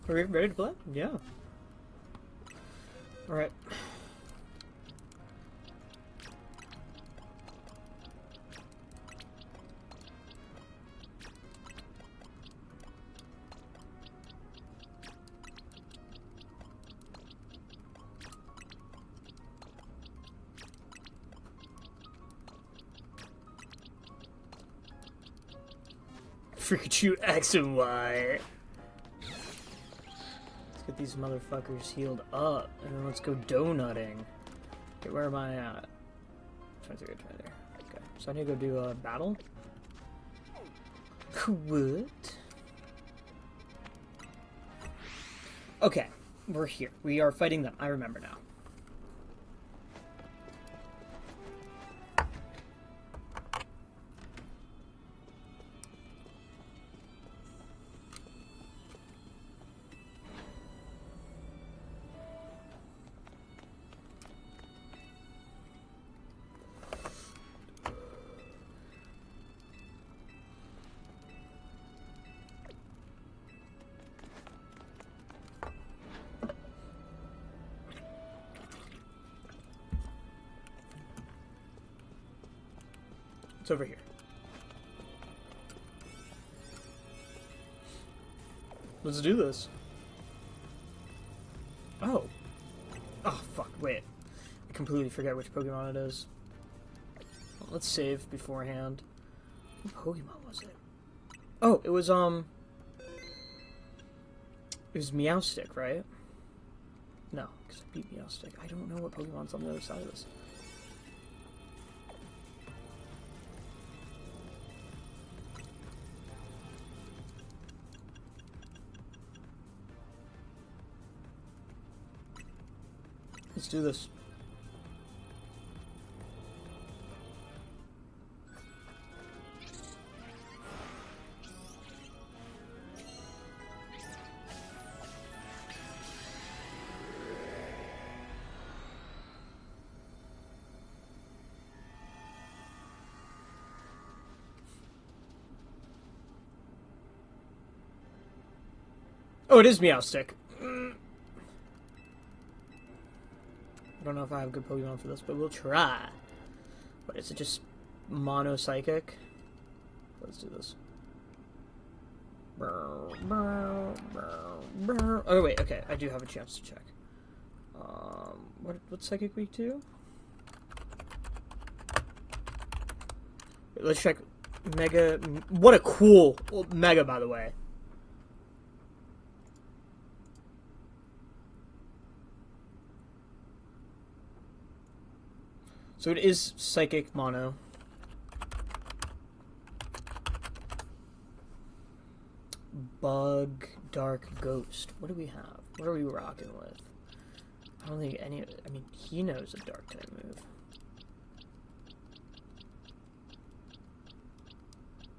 Are we ready to play? Yeah. Alright. Freaking shoot X and Y. Get these motherfuckers healed up, and then let's go donutting. Okay, where am I at? 23, 23. Okay, so I need to go do a battle. What? Okay, we're here. We are fighting them. I remember now. It's over here. Let's do this. Oh. Oh, fuck. Wait. I completely forget which Pokemon it is. Well, let's save beforehand. What Pokemon was it? Oh, it was, It was Meowstic, right? No, because I beat Meowstic. I don't know what Pokemon's on the other side of this. Let's do this. Oh, it is Meowstic. I don't know if I have good Pokemon for this, but we'll try. What, is it just Mono Psychic? Let's do this. Oh, wait, okay. I do have a chance to check. What's Psychic Week 2? Wait, let's check Mega. What a cool Mega, by the way. So it is Psychic Mono. Bug, Dark, Ghost. What do we have? What are we rocking with? I don't think any... I mean, he knows a Dark type move.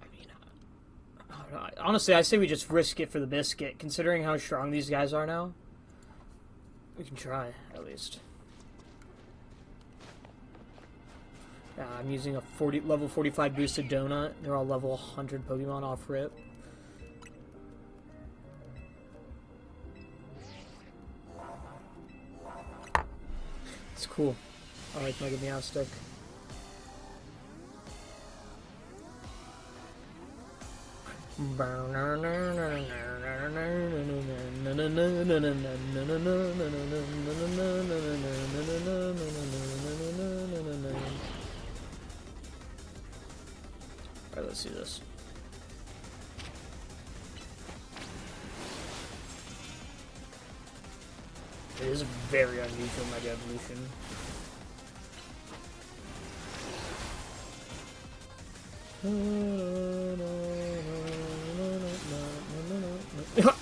I mean, I don't know. Honestly, I say we just risk it for the biscuit. Considering how strong these guys are now, we can try, at least. I'm using a level 45 boosted donut. They're all level 100 Pokemon off rip. It's cool. I like Mega Meowstic. Alright, let's see this. It is a very unusual Mega Evolution.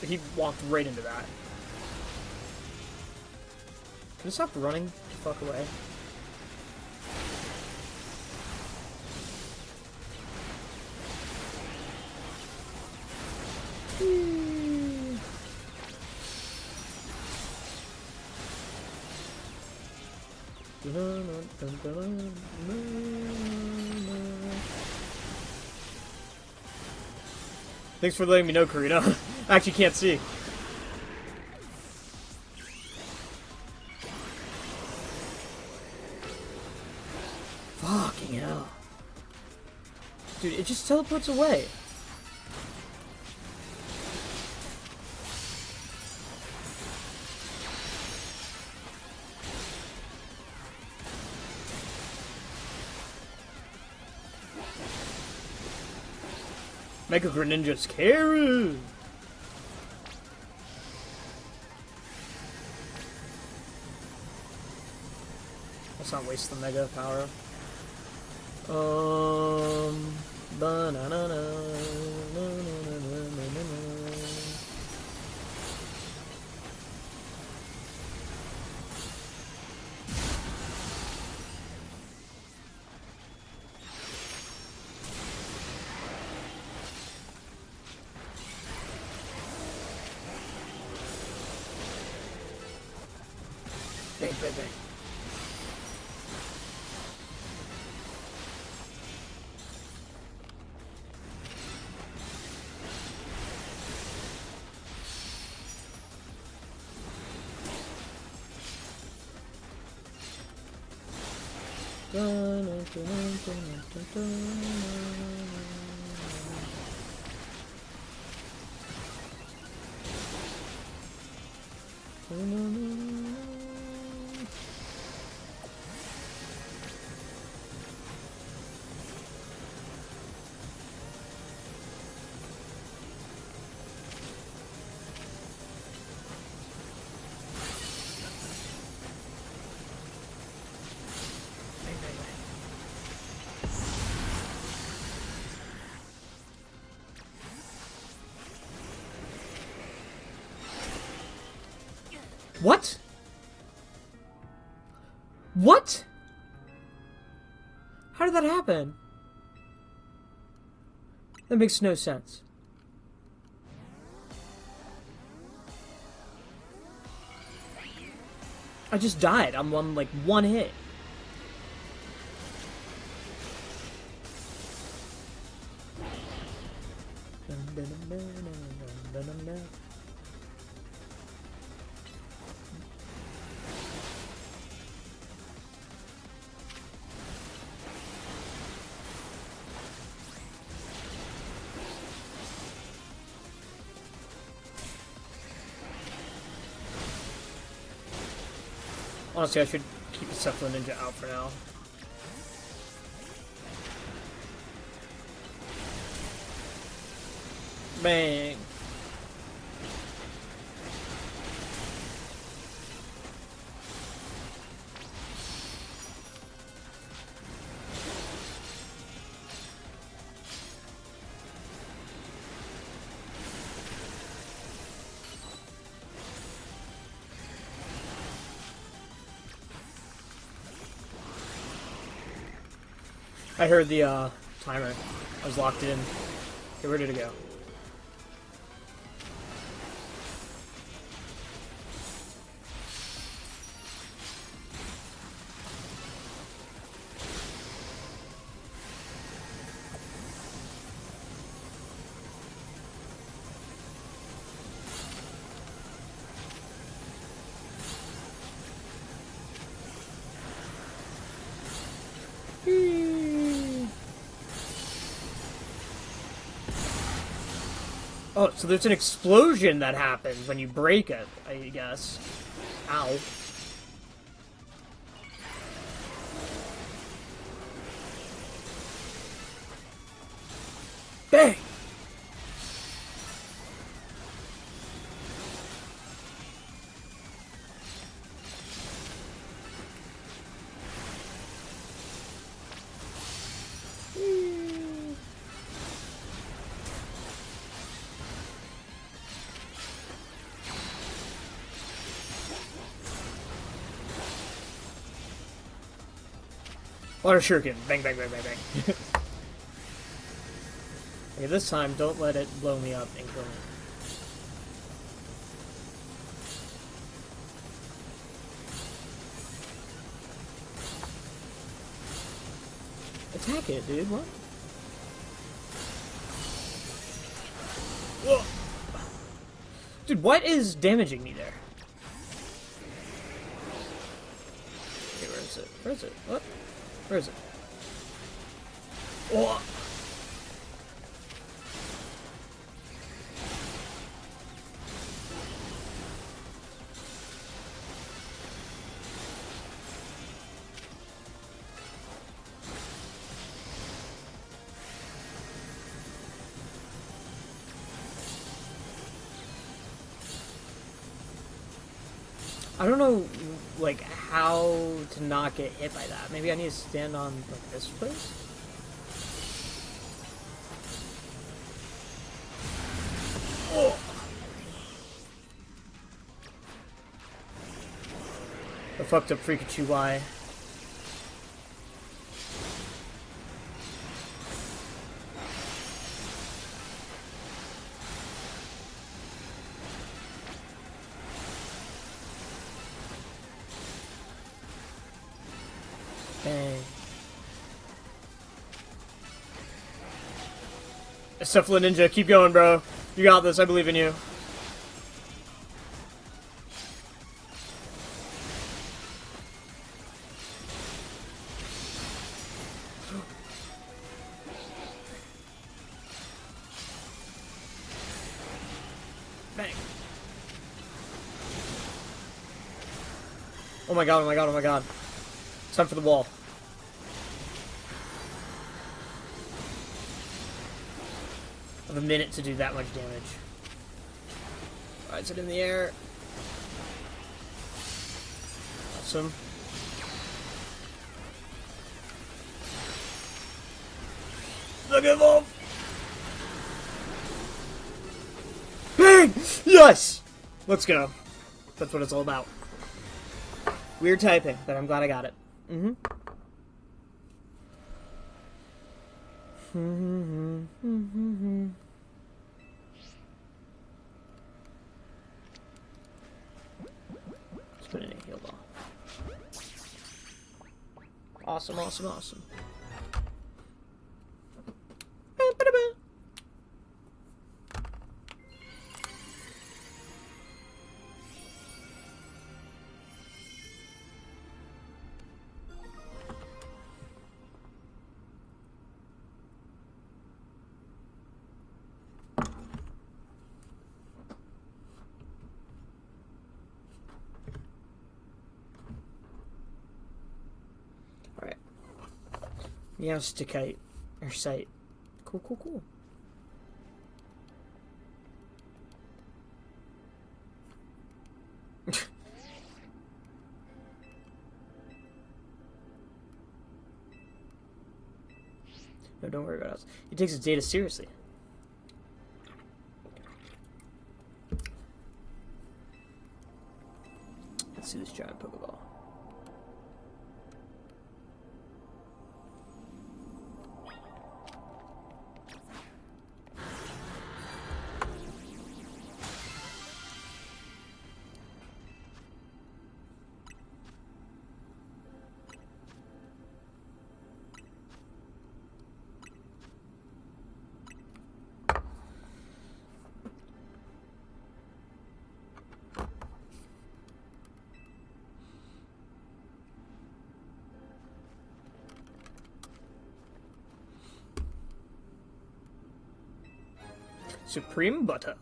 He walked right into that. Can you stop running the fuck away? Thanks for letting me know, Karina. I actually can't see. Fucking hell. Dude, it just teleports away. Mega Greninja scary! Let's not waste the Mega power. Banana. Bang, bang, bang. What? What? How did that happen? That makes no sense. I just died. I'm on like one hit. Honestly, I should keep the Cephalo Ninja out for now. Bang. I heard the timer. I was locked in. Okay, where did it go? Oh, so there's an explosion that happens when you break it, I guess. Ow. Bang! Water shuriken. Bang, bang, bang, bang, bang. Okay, this time, don't let it blow me up and kill me. Attack it, dude. What? Whoa. Dude, what is damaging me there? Okay, where is it? Where is it? What? Where is it? Oh. I don't know, like, how to not get hit by that. Maybe I need to stand on, like, this place? Oh! The fucked up Pikachu Y. Bang. Cephalid Ninja, keep going, bro. You got this, I believe in you. Bang. Oh my god, oh my god, oh my god. It's time for the wall. I have a minute to do that much damage. Alright, sit in the air. Awesome. Look at them! Bang! Yes! Let's go. That's what it's all about. Weird typing, but I'm glad I got it. Mm-hmm. Let's put in a heal ball. Awesome, awesome, awesome. Alright. Meowsticite. Or site. Cool, cool, cool. No, don't worry about us. He takes his data seriously. Let's see this giant Pokeball. Supreme butter.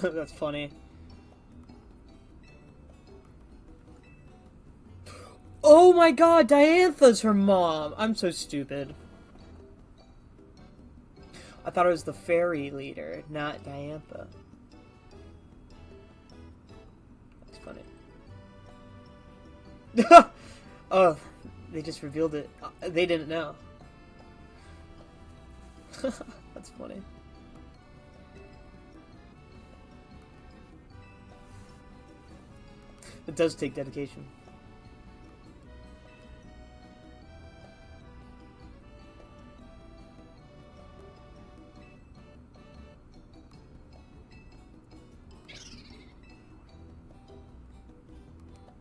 That's funny. Oh my god, Diantha's her mom! I'm so stupid. I thought it was the fairy leader, not Diantha. That's funny. Oh, they just revealed it. They didn't know. That's funny. It does take dedication.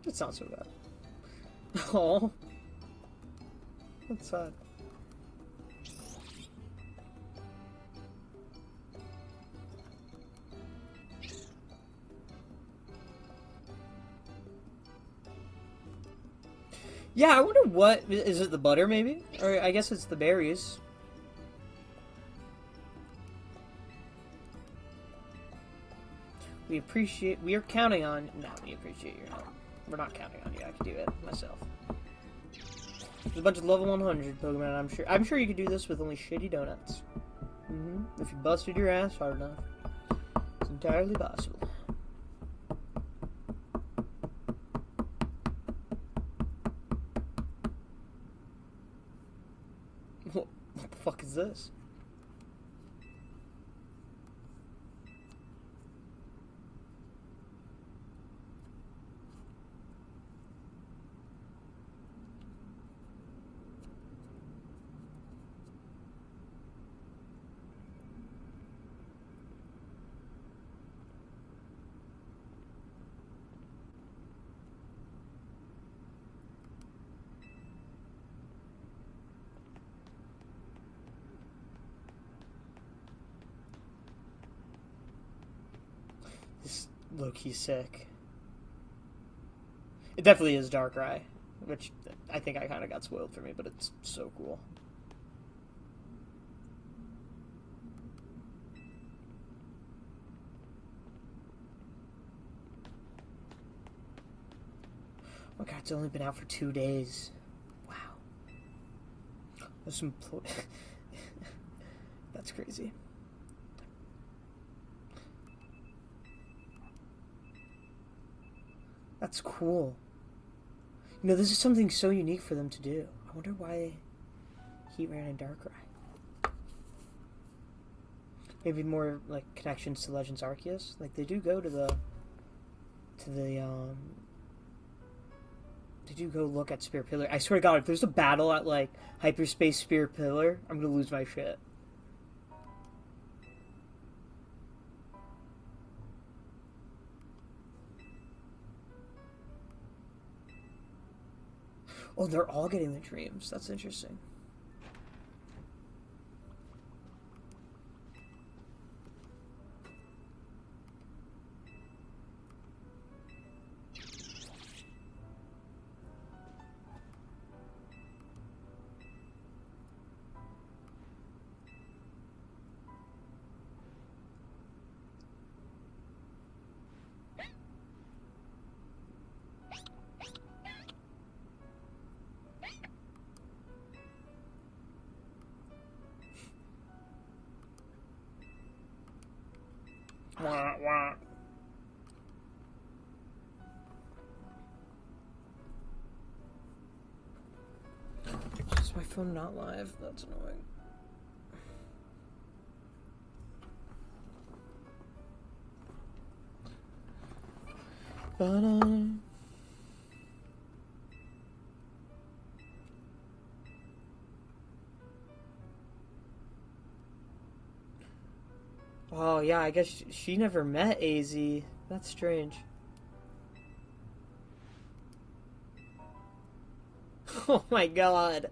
It's not so bad. Oh, that's sad. Yeah, I wonder what is it? The butter, maybe, or I guess it's the berries. We are counting on. No, we appreciate your help. We're not counting on you. I can do it myself. There's a bunch of level 100 Pokemon. I'm sure you could do this with only shitty donuts. If you busted your ass hard enough, it's entirely possible. What the fuck is this? This low-key sick. It definitely is Darkrai, which I think I kind of got spoiled for me, but it's so cool. Oh god, it's only been out for 2 days. Wow. There's some... That's crazy. That's cool. You know, this is something so unique for them to do. I wonder why he ran in Darkrai. Maybe more, like, connections to Legends Arceus? Like, they do go to the... They do go look at Spear Pillar. I swear to God, if there's a battle at, like, Hyperspace Spear Pillar, I'm gonna lose my shit. Oh, they're all getting the dreams. That's interesting. Wah, wah. my phone not live? That's annoying. Oh, yeah, I guess she never met AZ. That's strange. Oh my god.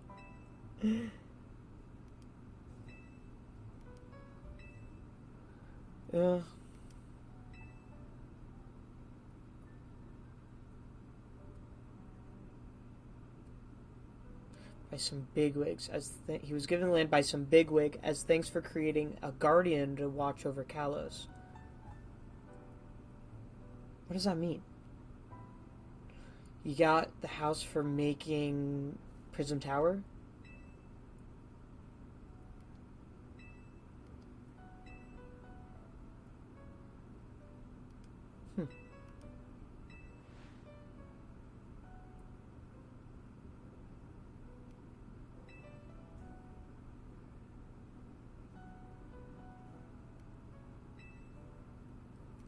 Yeah. By some bigwigs, he was given land by some bigwig as thanks for creating a guardian to watch over Kalos. What does that mean? You got the house for making Prism Tower?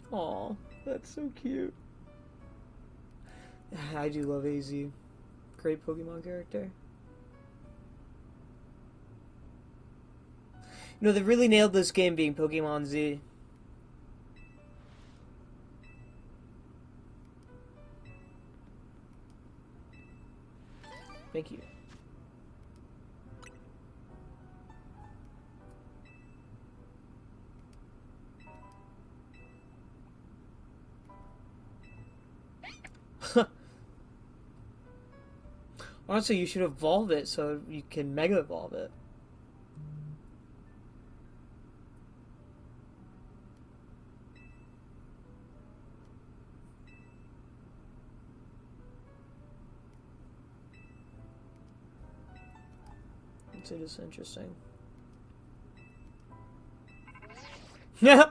Aw, that's so cute. I do love AZ. Great Pokemon character. You know, they really nailed this game being Pokemon Z. Thank you. Honestly, you should evolve it so you can Mega Evolve it. It is interesting. Yeah.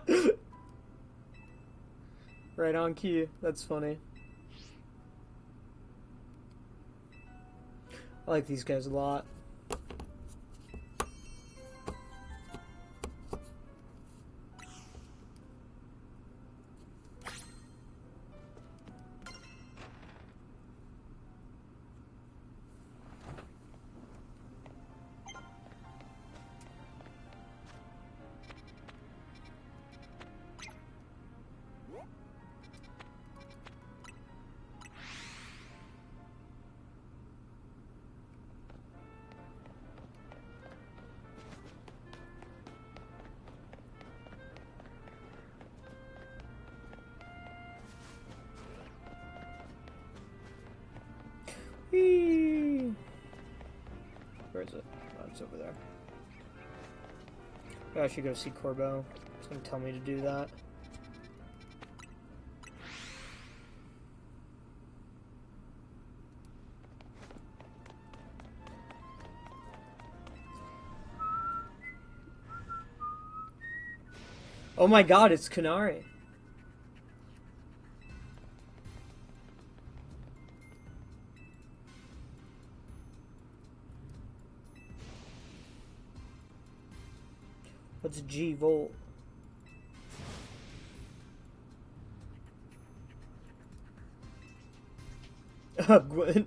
Right on cue. That's funny. I like these guys a lot. Whee! Where is it? Oh, it's over there. Oh, I should go see Corbo. He's gonna tell me to do that. Oh my god, it's Canary. What's G-Volt? Gwen.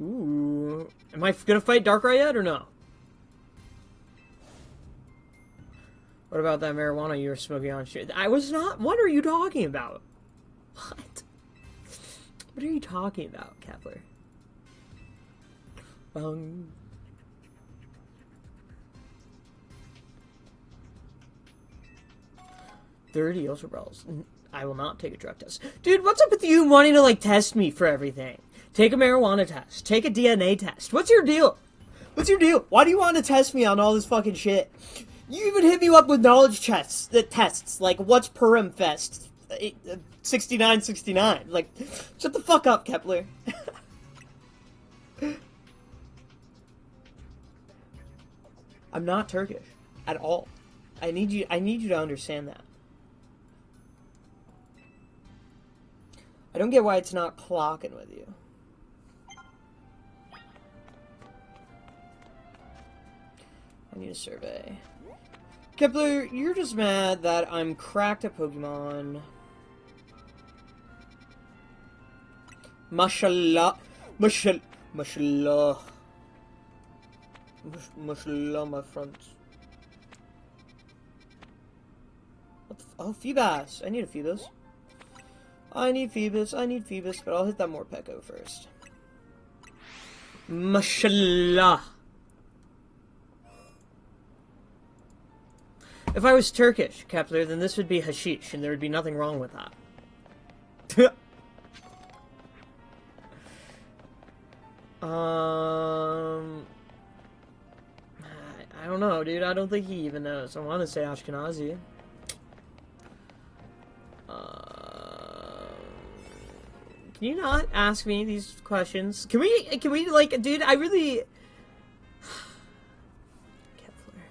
Ooh. Am I gonna fight Darkrai yet, or no? What about that marijuana you were smoking on shit? I was not. What are you talking about? What? What are you talking about, Kepler? Bung. $30 Ultra Balls. I will not take a drug test. Dude, what's up with you wanting to, like, test me for everything? Take a marijuana test. Take a DNA test. What's your deal? What's your deal? Why do you want to test me on all this fucking shit? You even hit me up with knowledge tests, like, what's Purim Fest? 6969. Like, shut the fuck up, Kepler. I'm not Turkish. At all. I need you to understand that. I don't get why it's not clocking with you. I need a survey. Kepler, you're just mad that I'm cracked at Pokemon. Mashallah. Mashallah, my friends. What the oh, Phoebus. I need a Phoebus. I need Phoebus, but I'll hit that Morpeko first. Mashallah. If I was Turkish, Kepler, then this would be hashish, and there would be nothing wrong with that. I don't know, dude. I don't think he even knows. I want to say Ashkenazi. Can you not ask me these questions? Can we, like, dude, I really... Kepler.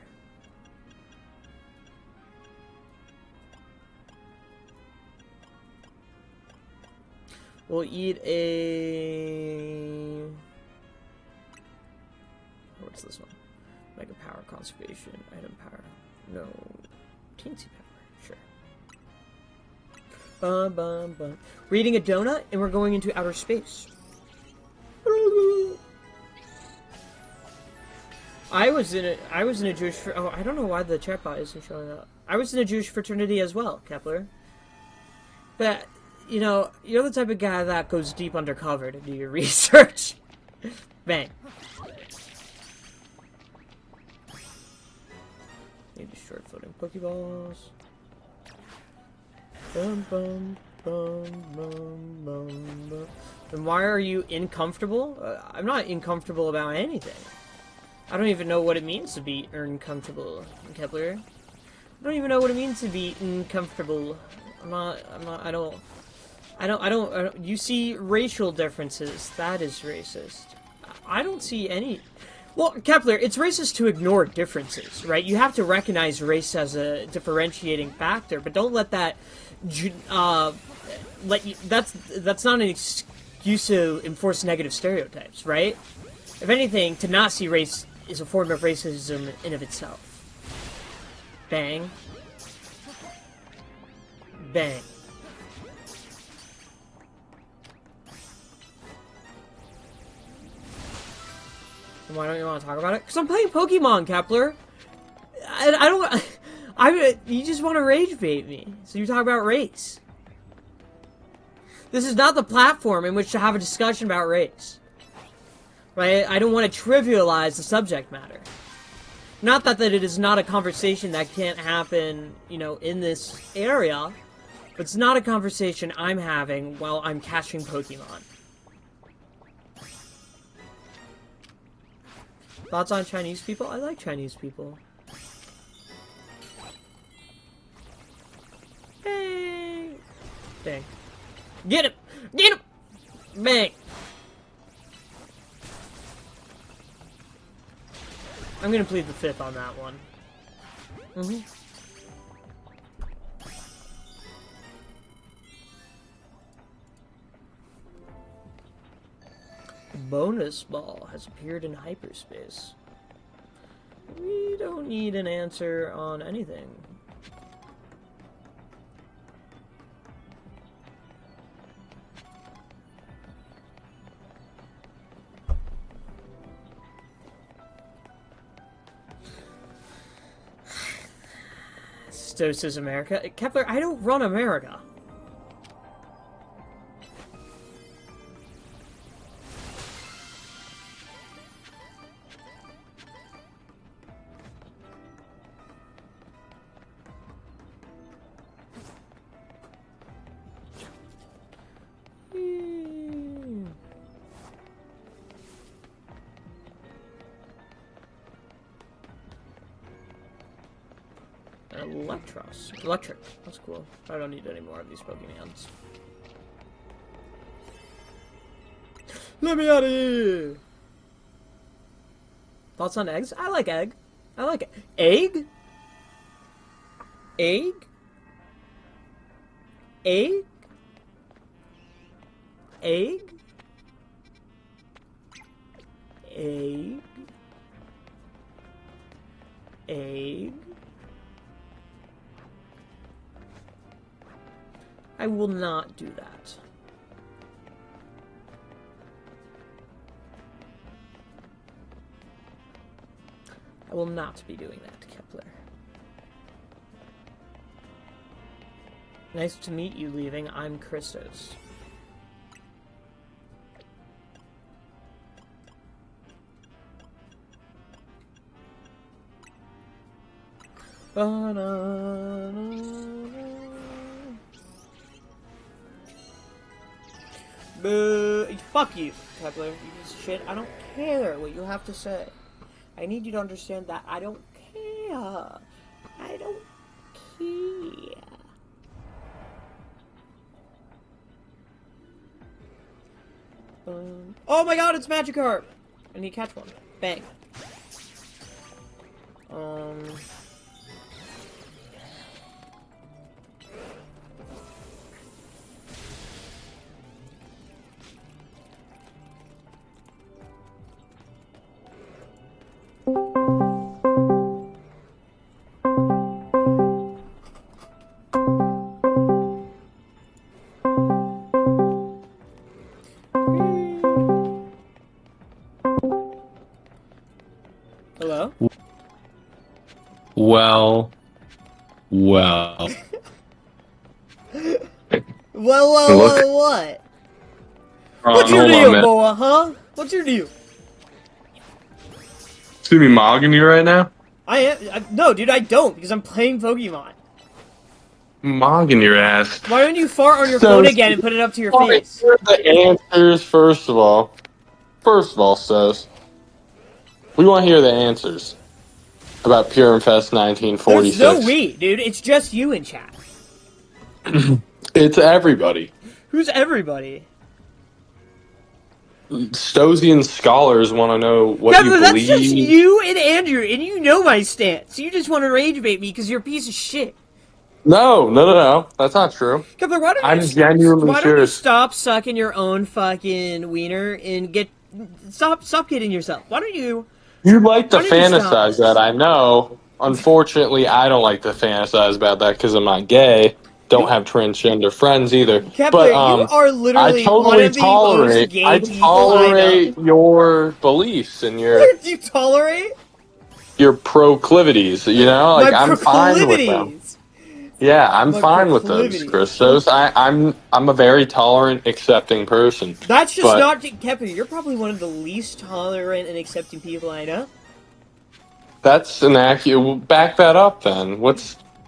We'll eat a... What's this one? Mega Power Conservation, Item Power. No. Teensy Power, sure. Bum, bum, bum. We're eating a donut, and we're going into outer space. I was in a Jewish... Oh, I don't know why the chatbot isn't showing up. I was in a Jewish fraternity as well, Kepler. But, you know, you're the type of guy that goes deep undercover to do your research. Bang. Need to short floating Pokeballs. Bum, bum, bum, bum, bum, bum. Then why are you uncomfortable? I'm not uncomfortable about anything. I don't even know what it means to be uncomfortable, Kepler. I don't even know what it means to be uncomfortable. I don't, you see racial differences. That is racist. I don't see any... Well, Kepler, it's racist to ignore differences, right? You have to recognize race as a differentiating factor, but don't let that... that's not an excuse to enforce negative stereotypes, right? If anything, to not see race is a form of racism in of itself. Bang. Bang. Why don't you want to talk about it? Because I'm playing Pokemon, Kepler. You just want to rage bait me. So you talk about race. This is not the platform in which to have a discussion about race. Right? I don't want to trivialize the subject matter. Not that it is not a conversation that can't happen, you know, in this area. But it's not a conversation I'm having while I'm catching Pokemon. Thoughts on Chinese people? I like Chinese people. Hey! Dang. Get him! Get him! Bang! I'm gonna plead the fifth on that one. Bonus ball has appeared in hyperspace. We don't need an answer on anything. Christos is America. Kepler, I don't run America. Electric. That's cool. I don't need any more of these Pokemons. Let me out of here! Thoughts on eggs? I like egg. I like it. Egg? Egg? Egg? Egg? Egg? Egg? I will not do that. I will not be doing that, Kepler. Nice to meet you, leaving. I'm Christos. Boo! Fuck you, Kepler. You piece of shit. I don't care what you have to say. I need you to understand that I don't care. I don't care. Oh my god, it's Magikarp! I need to catch one. Bang. Hello? Well. What? What's your deal, boa, huh? What's your deal? See me mogging you right now? No, dude, I don't, because I'm playing Pokemon. Mogging your ass. Why don't you fart on your phone again and put it up to your face? Here are the answers, first of all. Says. We want to hear the answers about Pure Infest 1946. There's no we, dude. It's just you in chat. It's everybody. Who's everybody? Stosian scholars want to know what you believe. That's just you and Andrew, and you know my stance. You just want to rage bait me because you're a piece of shit. No. That's not true. Kepler, why don't you stop sucking your own fucking wiener and stop kidding yourself? Why don't you... You like to fantasize that, I know. Unfortunately, I don't like to fantasize about that because I'm not gay. Don't have transgender friends either. Kepler, but you are literally one of the most gay people I know. Your beliefs and your... What do you tolerate? Your proclivities, you know? Like, I'm fine with them. Yeah, I'm fine with those, Christos. I'm a very tolerant, accepting person. That's just not... Kepler, you're probably one of the least tolerant and accepting people I know. That's an accurate... Back that up, then.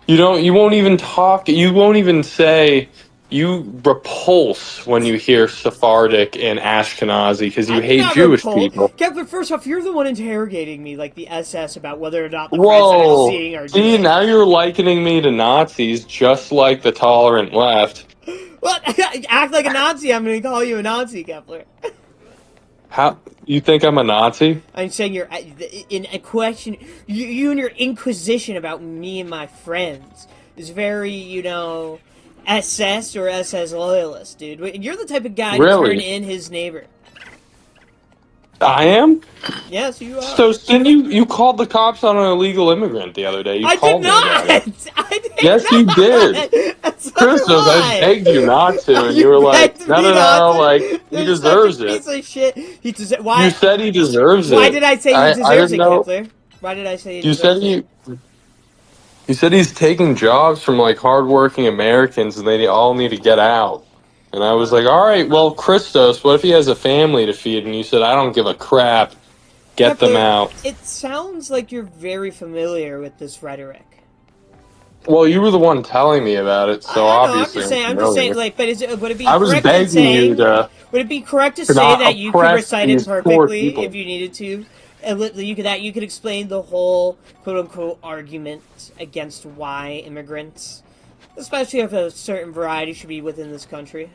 You won't even talk, you won't even say... You repulse when you hear Sephardic and Ashkenazi because you hate Jewish people. Kepler, first off, you're the one interrogating me like the SS about whether or not the friends that I'm seeing are Jewish. See, now you're likening me to Nazis just like the tolerant left. What? Act like a Nazi, I'm going to call you a Nazi, Kepler. How? You think I'm a Nazi? I'm saying you're in a question... You and your inquisition about me and my friends is very, you know... SS or SS loyalist, dude. You're the type of guy to turn in his neighbor. I am? Yes, you are. So, you called the cops on an illegal immigrant the other day. I did not! Yes, you did. Christos, I begged you not to, and you were like, no, like, he deserves it. Piece of shit. Why? You said he deserves it. Why did I say he deserves it, Kepler? Why did I say he deserves it? He said he's taking jobs from like hardworking Americans, and they all need to get out. And I was like, all right, well, Christos, what if he has a family to feed? And you said, I don't give a crap. Get them Kepler, out. it sounds like you're very familiar with this rhetoric. Well, you were the one telling me about it, so I know. obviously I'm just saying. familiar. Like, but would it be I was correct in begging saying? you to Would it be correct to say not that you could oppress recite it these poor perfectly people. if you needed to? And you could explain the whole quote unquote argument against why immigrants, especially of a certain variety, should be within this country.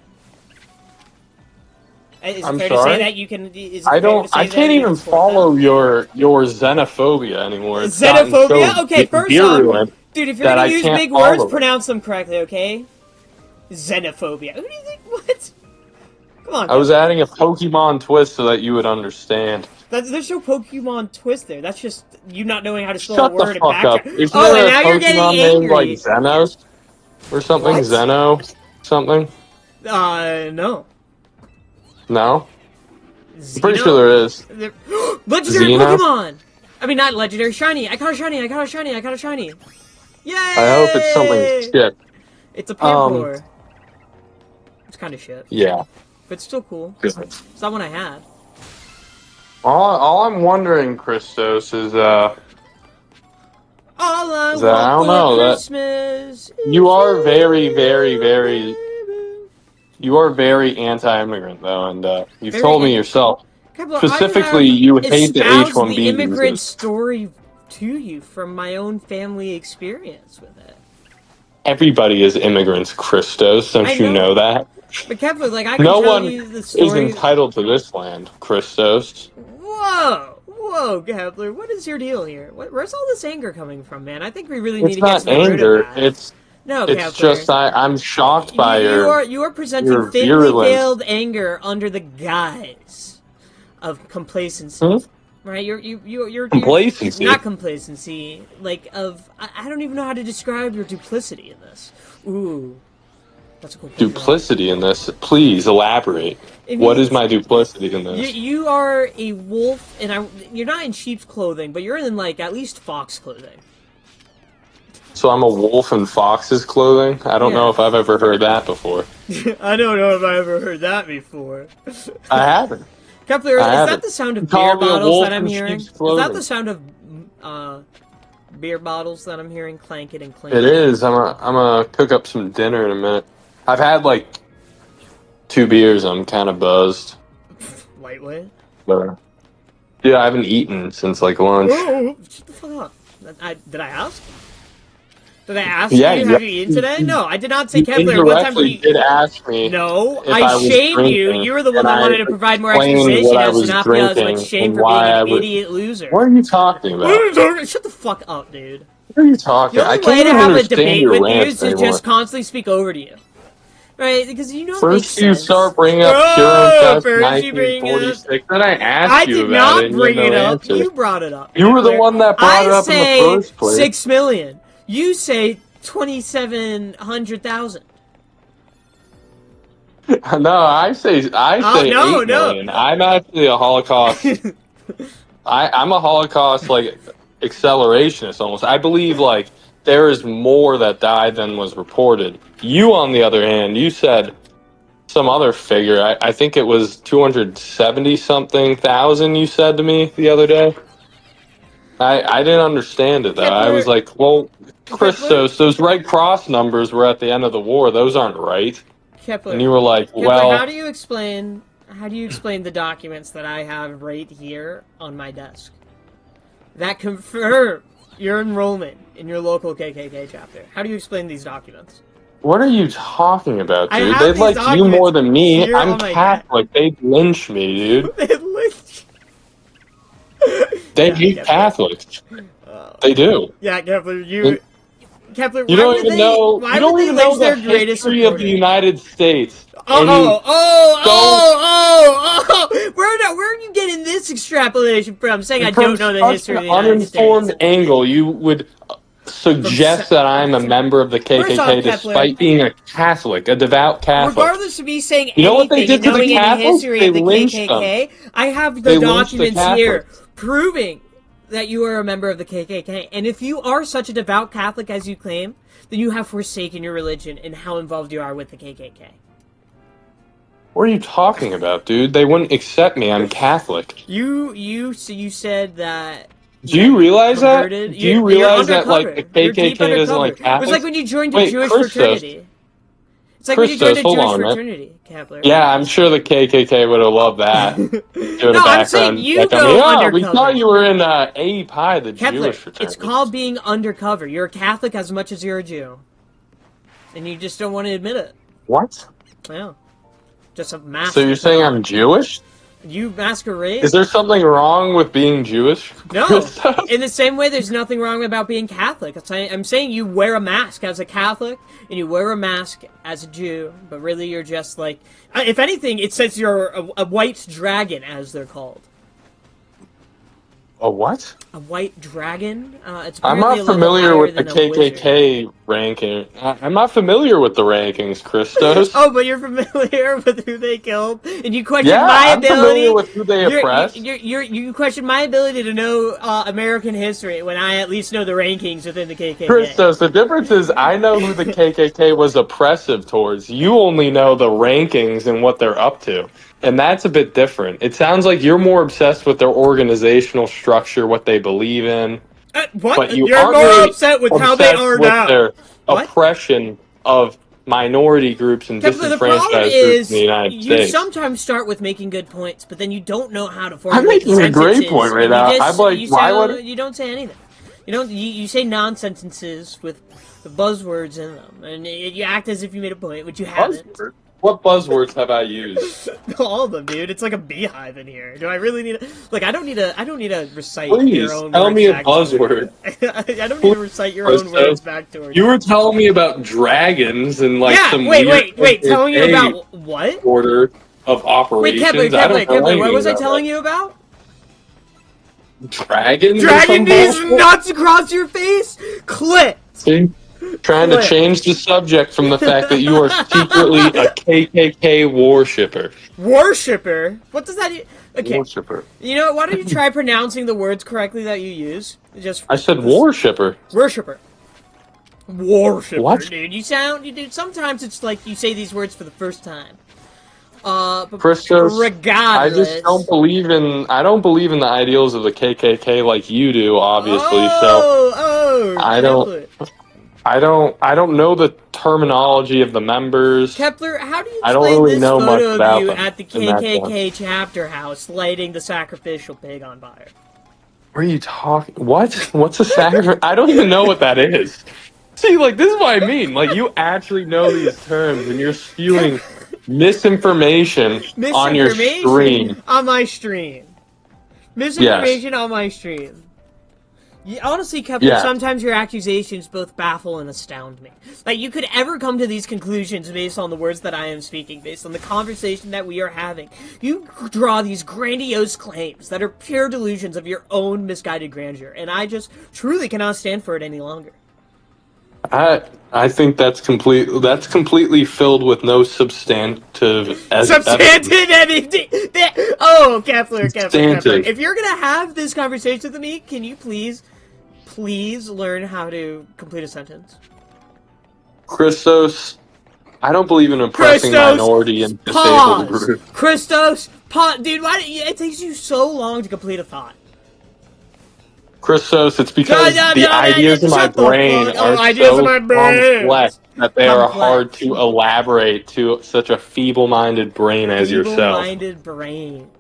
Is it I'm fair sorry? to say that you can? Is it I fair don't. to say I that can't you even support follow your xenophobia anymore. that? It's gotten Xenophobia? so Okay, first off, virulent dude, if you're that gonna I use can't big words, follow it. pronounce them correctly, okay? Xenophobia. Who do you think? What? Come on, I was Kevin. adding a Pokemon twist so that you would understand. There's no Pokemon twist there. That's just you not knowing how to spell a Shut the word and fuck up. backtrack. Isn't Oh, and there a now you're getting Pokemon named like angry. Xenos or something? What? Zeno something? No. No? I'm pretty Xeno? sure there is. Legendary Xeno? Pokemon! I mean, not legendary, shiny. I caught a shiny, I caught a shiny, I caught a shiny. Yay! I hope it's something shit. It's a Pampor. It's kind of shit. Yeah. But it's still cool. Good. It's not one I had. All I'm wondering, Christos, is All I I want don't for know that Christmas you are is very, you, very, very, baby. you are very anti-immigrant though, and you've Very told me anti- yourself. Kepler, Specifically, I have you hate the espoused H-1B the immigrant visas. story to you from my own family experience with it. Everybody is immigrants, Christos. Don't I you know that? But Kepler, like, I can No tell one you the is story. entitled to this land, Christos. Whoa, Kepler, what is your deal here? Where's all this anger coming from, man? I think we really need It's to get not to the root anger. of that. No, It's Kepler. just I'm shocked by You are presenting your thinly virulence. veiled anger under the guise of complacency. Hmm? Right? You're Complacency. not complacency. Like I don't even know how to describe your duplicity in this. Ooh, that's a cool. Duplicity in this. Please elaborate. What is my duplicity in this? You are a wolf, and you're not in sheep's clothing, but you're in like at least fox clothing. So I'm a wolf in fox's clothing? I don't know if I've ever heard that before. I don't know if I ever heard that before. I haven't. Kepler, is that the sound of beer bottles that I'm hearing? Is that the sound of beer bottles that I'm hearing clanking and clinking? It is. I'm gonna cook up some dinner in a minute. I've had like 2 beers. I'm kind of buzzed. Lightweight? But, yeah, I haven't eaten since like lunch. Oh, shut the fuck up. Did I ask? Did I ask Yeah, you, have you eaten today? No, I did not say You Kepler. What time indirectly did ask me. No, if I was shamed you. drinking, You were the one that and wanted I to provide more explained exposition what I as to was not be as drinking much shame and for being why I an was- idiot loser. What are you talking about? Shut the fuck up, dude. What are you talking? The I only can't way to even have a understand debate your with you rants is to anymore. just constantly speak over to you. Right? Because you don't First make you sense. start bringing up Oh, Pure first you bring it up. 1946, then I asked I you did about not it, and bring you had it no up. answer. You brought it up. You were the one that brought it up in the say first place. 6 million. You say 2,700,000. No, I say no, 8 no. million. I'm actually a Holocaust. I'm a Holocaust like accelerationist almost. I believe like there is more that died than was reported. You, on the other hand, you said some other figure. I think it was 270 something thousand. You said to me the other day. I didn't understand it though. I was like, well, Christos, those Red Cross numbers were at the end of the war. Those aren't right. Kepler, and you were like, Kepler, well, how do you explain the documents that I have right here on my desk that confirm your enrollment in your local KKK chapter? How do you explain these documents? What are you talking about, I dude? have They these like you more than me. here I'm on my Catholic. They'd lynch me, dude. They lynch. They hate Catholics. They do. Yeah, Kepler, Kepler, You don't even know. Why You don't would they even know lynch the their greatest history of the supporter? United States. Oh! Where are you getting this extrapolation from? Saying I don't know the history of the United States. From an uninformed angle, you would suggest that I'm a member of the KKK despite being a Catholic, a devout Catholic. Regardless of me saying You know what they anything did and to the knowing any Catholics? history They of the lynched KKK, them. I have They the lynched the documents here Catholics. proving that you are a member of the KKK. And if you are such a devout Catholic as you claim, then you have forsaken your religion and how involved you are with the KKK. What are you talking about, dude? They wouldn't accept me. I'm Catholic. You said that. Do you realize that? Converted. Do you You're realize that, undercover. like, the You're deep KKK doesn't undercover. like Catholics? It was like when you joined a Wait, Jewish Christos. fraternity. It's like when you joined a Hold Jewish on, man. fraternity, Kepler. Yeah, I'm sure the KKK would have loved that. No, I'm saying you go undercover. We thought you were in API, the Kepler, Jewish fraternity. it's called being undercover. You're a Catholic as much as you're a Jew. And you just don't want to admit it. What? Yeah. Just a mask. So you're saying I'm Jewish? You masquerade? Is there something wrong with being Jewish? No. In the same way, there's nothing wrong about being Catholic. I'm saying you wear a mask as a Catholic, and you wear a mask as a Jew, but really you're just like... If anything, it says you're a white dragon, as they're called. A what? A white dragon? It's I'm not familiar with the KKK ranking. I'm not familiar with the rankings, Christos. Oh, but you're familiar with who they killed, and you question my ability. I'm familiar with who they oppressed. You question my ability to know American history when I at least know the rankings within the KKK. Christos, the difference is I know who the KKK was oppressive towards. You only know the rankings and what they're up to. And that's a bit different. It sounds like you're more obsessed with their organizational structure, what they believe in. What? But you're aren't more really upset with how they are with now. their What? oppression of minority groups and disenfranchised groups in the United States. You sometimes start with making good points, but then you don't know how to formulate I'm making a great sentences. point right now. I'm like, why would you don't say anything. You say non-sentences with the buzzwords in them, and you act as if you made a point, which you haven't. Buzzword? What buzzwords have I used? All of them, dude. It's like a beehive in here. Do I really need to... Like, I don't need to recite Please, your own tell words me a back buzzword. I don't need to recite your own words back to you. were telling me about dragons and like some wait, telling you about what? Order of operations. Wait, Kepler, what was I telling you about? Dragons? Dragging these nuts across your face? Clit! See? Trying to change the subject from the fact that you are secretly a KKK worshipper. Worshipper? What does that mean? Okay. Worshipper. You know what? Why don't you try pronouncing the words correctly that you use? I said worshipper. Worshipper. Worshipper, what? Dude, sometimes it's like you say these words for the first time. But Christos, regardless, I don't believe in the ideals of the KKK like you do, obviously. I don't know the terminology of the members. Kepler, how do you explain really this photo of you them at the KKK chapter house lighting the sacrificial pig on fire? What are you talking? What? What's a sacrifice? I don't even know what that is. See, like, this is what I mean. Like, you actually know these terms, and you're spewing misinformation on your stream. On my stream. Misinformation on my stream. Honestly, Kepler, sometimes your accusations both baffle and astound me. Like, you could ever come to these conclusions based on the words that I am speaking, based on the conversation that we are having. You draw these grandiose claims that are pure delusions of your own misguided grandeur, and I just truly cannot stand for it any longer. I think that's completely filled with no substantive anything. Oh, Kepler. If you're gonna have this conversation with me, can you please learn how to complete a sentence? Christos, I don't believe in oppressing minority and disabled groups. Christos, pause. Dude, it takes you so long to complete a thought? Christos, it's because the ideas in my brain are so complex that they are hard to elaborate to such a feeble-minded brain as yourself. Feeble-minded brain.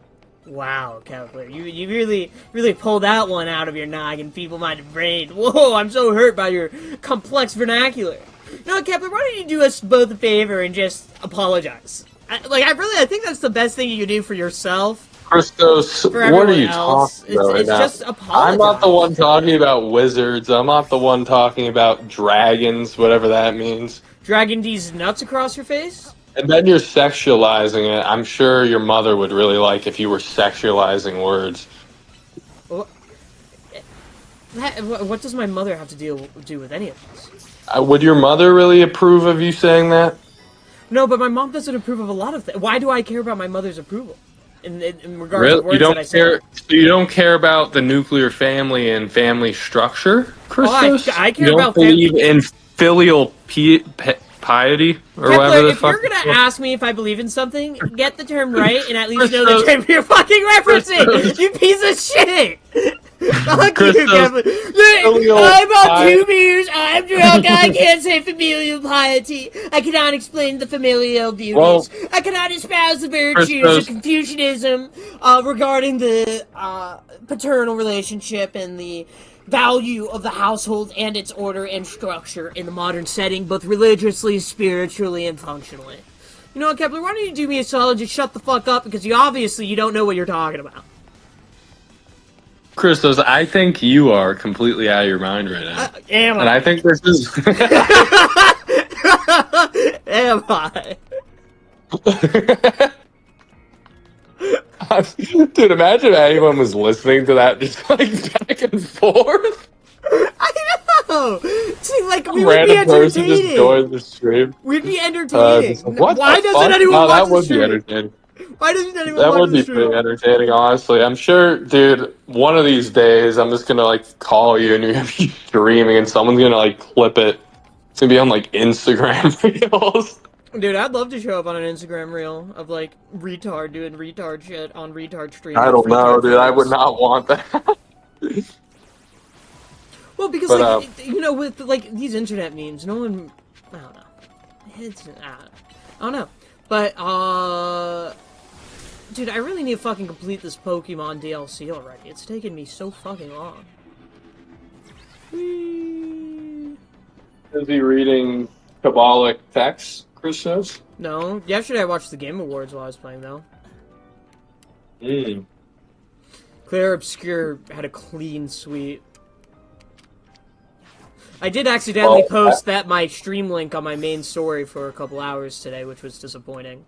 Wow, Kepler. You really pulled that one out of your noggin, feeble-minded brain. Whoa, I'm so hurt by your complex vernacular. No, Kepler, why don't you do us both a favor and just apologize? I think that's the best thing you can do for yourself. Christos, what are you talking about right now? Just apologize. I'm not the one talking about wizards. I'm not the one talking about dragons, whatever that means. Dragging these nuts across your face? And then you're sexualizing it. I'm sure your mother would really like if you were sexualizing words. What does my mother have to do with any of this? Would your mother really approve of you saying that? No, but my mom doesn't approve of a lot of things. Why do I care about my mother's approval? in regards to Really? You words that I don't say. care? So you don't care about the nuclear family and family structure, Oh, Christos? I You care don't about believe in filial piety or whatever Kepler, the if you're fuck? gonna ask me if I believe in something, get the term right and at least know the Christos, term you're fucking referencing! Christos, You piece of shit! Fuck you, Christos, Kepler! filial I'm on piety. 2 beers, I'm drunk, I can't say familial piety. I cannot explain the familial duties. Well, I cannot espouse the virtues of Christos, Confucianism regarding the paternal relationship and the value of the household and its order and structure in the modern setting, both religiously, spiritually, and functionally. You know what, Kepler? Why don't you do me a solid? Just shut the fuck up because you don't know what you're talking about. Christos, I think you are completely out of your mind right now. Am And I? I think this is. Am I? Dude, imagine if anyone was listening to that just like back and forth. I know. See, like we Some would be random person just entertaining. joined the stream. We'd be Just like, entertaining. what the Why doesn't fuck? anyone No, watch that the would be stream? entertaining. Why doesn't anyone That watch would the be stream? pretty entertaining, honestly. I'm sure, dude, one of these days I'm just gonna like call you and you're gonna be streaming and someone's gonna like clip it. It's gonna be on like Instagram reels. Dude, I'd love to show up on an Instagram reel of like retard doing retard shit on retard stream I with don't know, retard dude. I would photos. not want that. Well, because But like you know, with like these internet memes, no one, I don't know. It's I don't know, but dude, I really need to fucking complete this Pokemon DLC already. It's taken me so fucking long. Whee! is he reading Kabbalic texts, Chris says? No, yesterday I watched the Game Awards while I was playing though. Clear Obscure had a clean sweep. I did accidentally post that my stream link on my main story for a couple hours today, which was disappointing.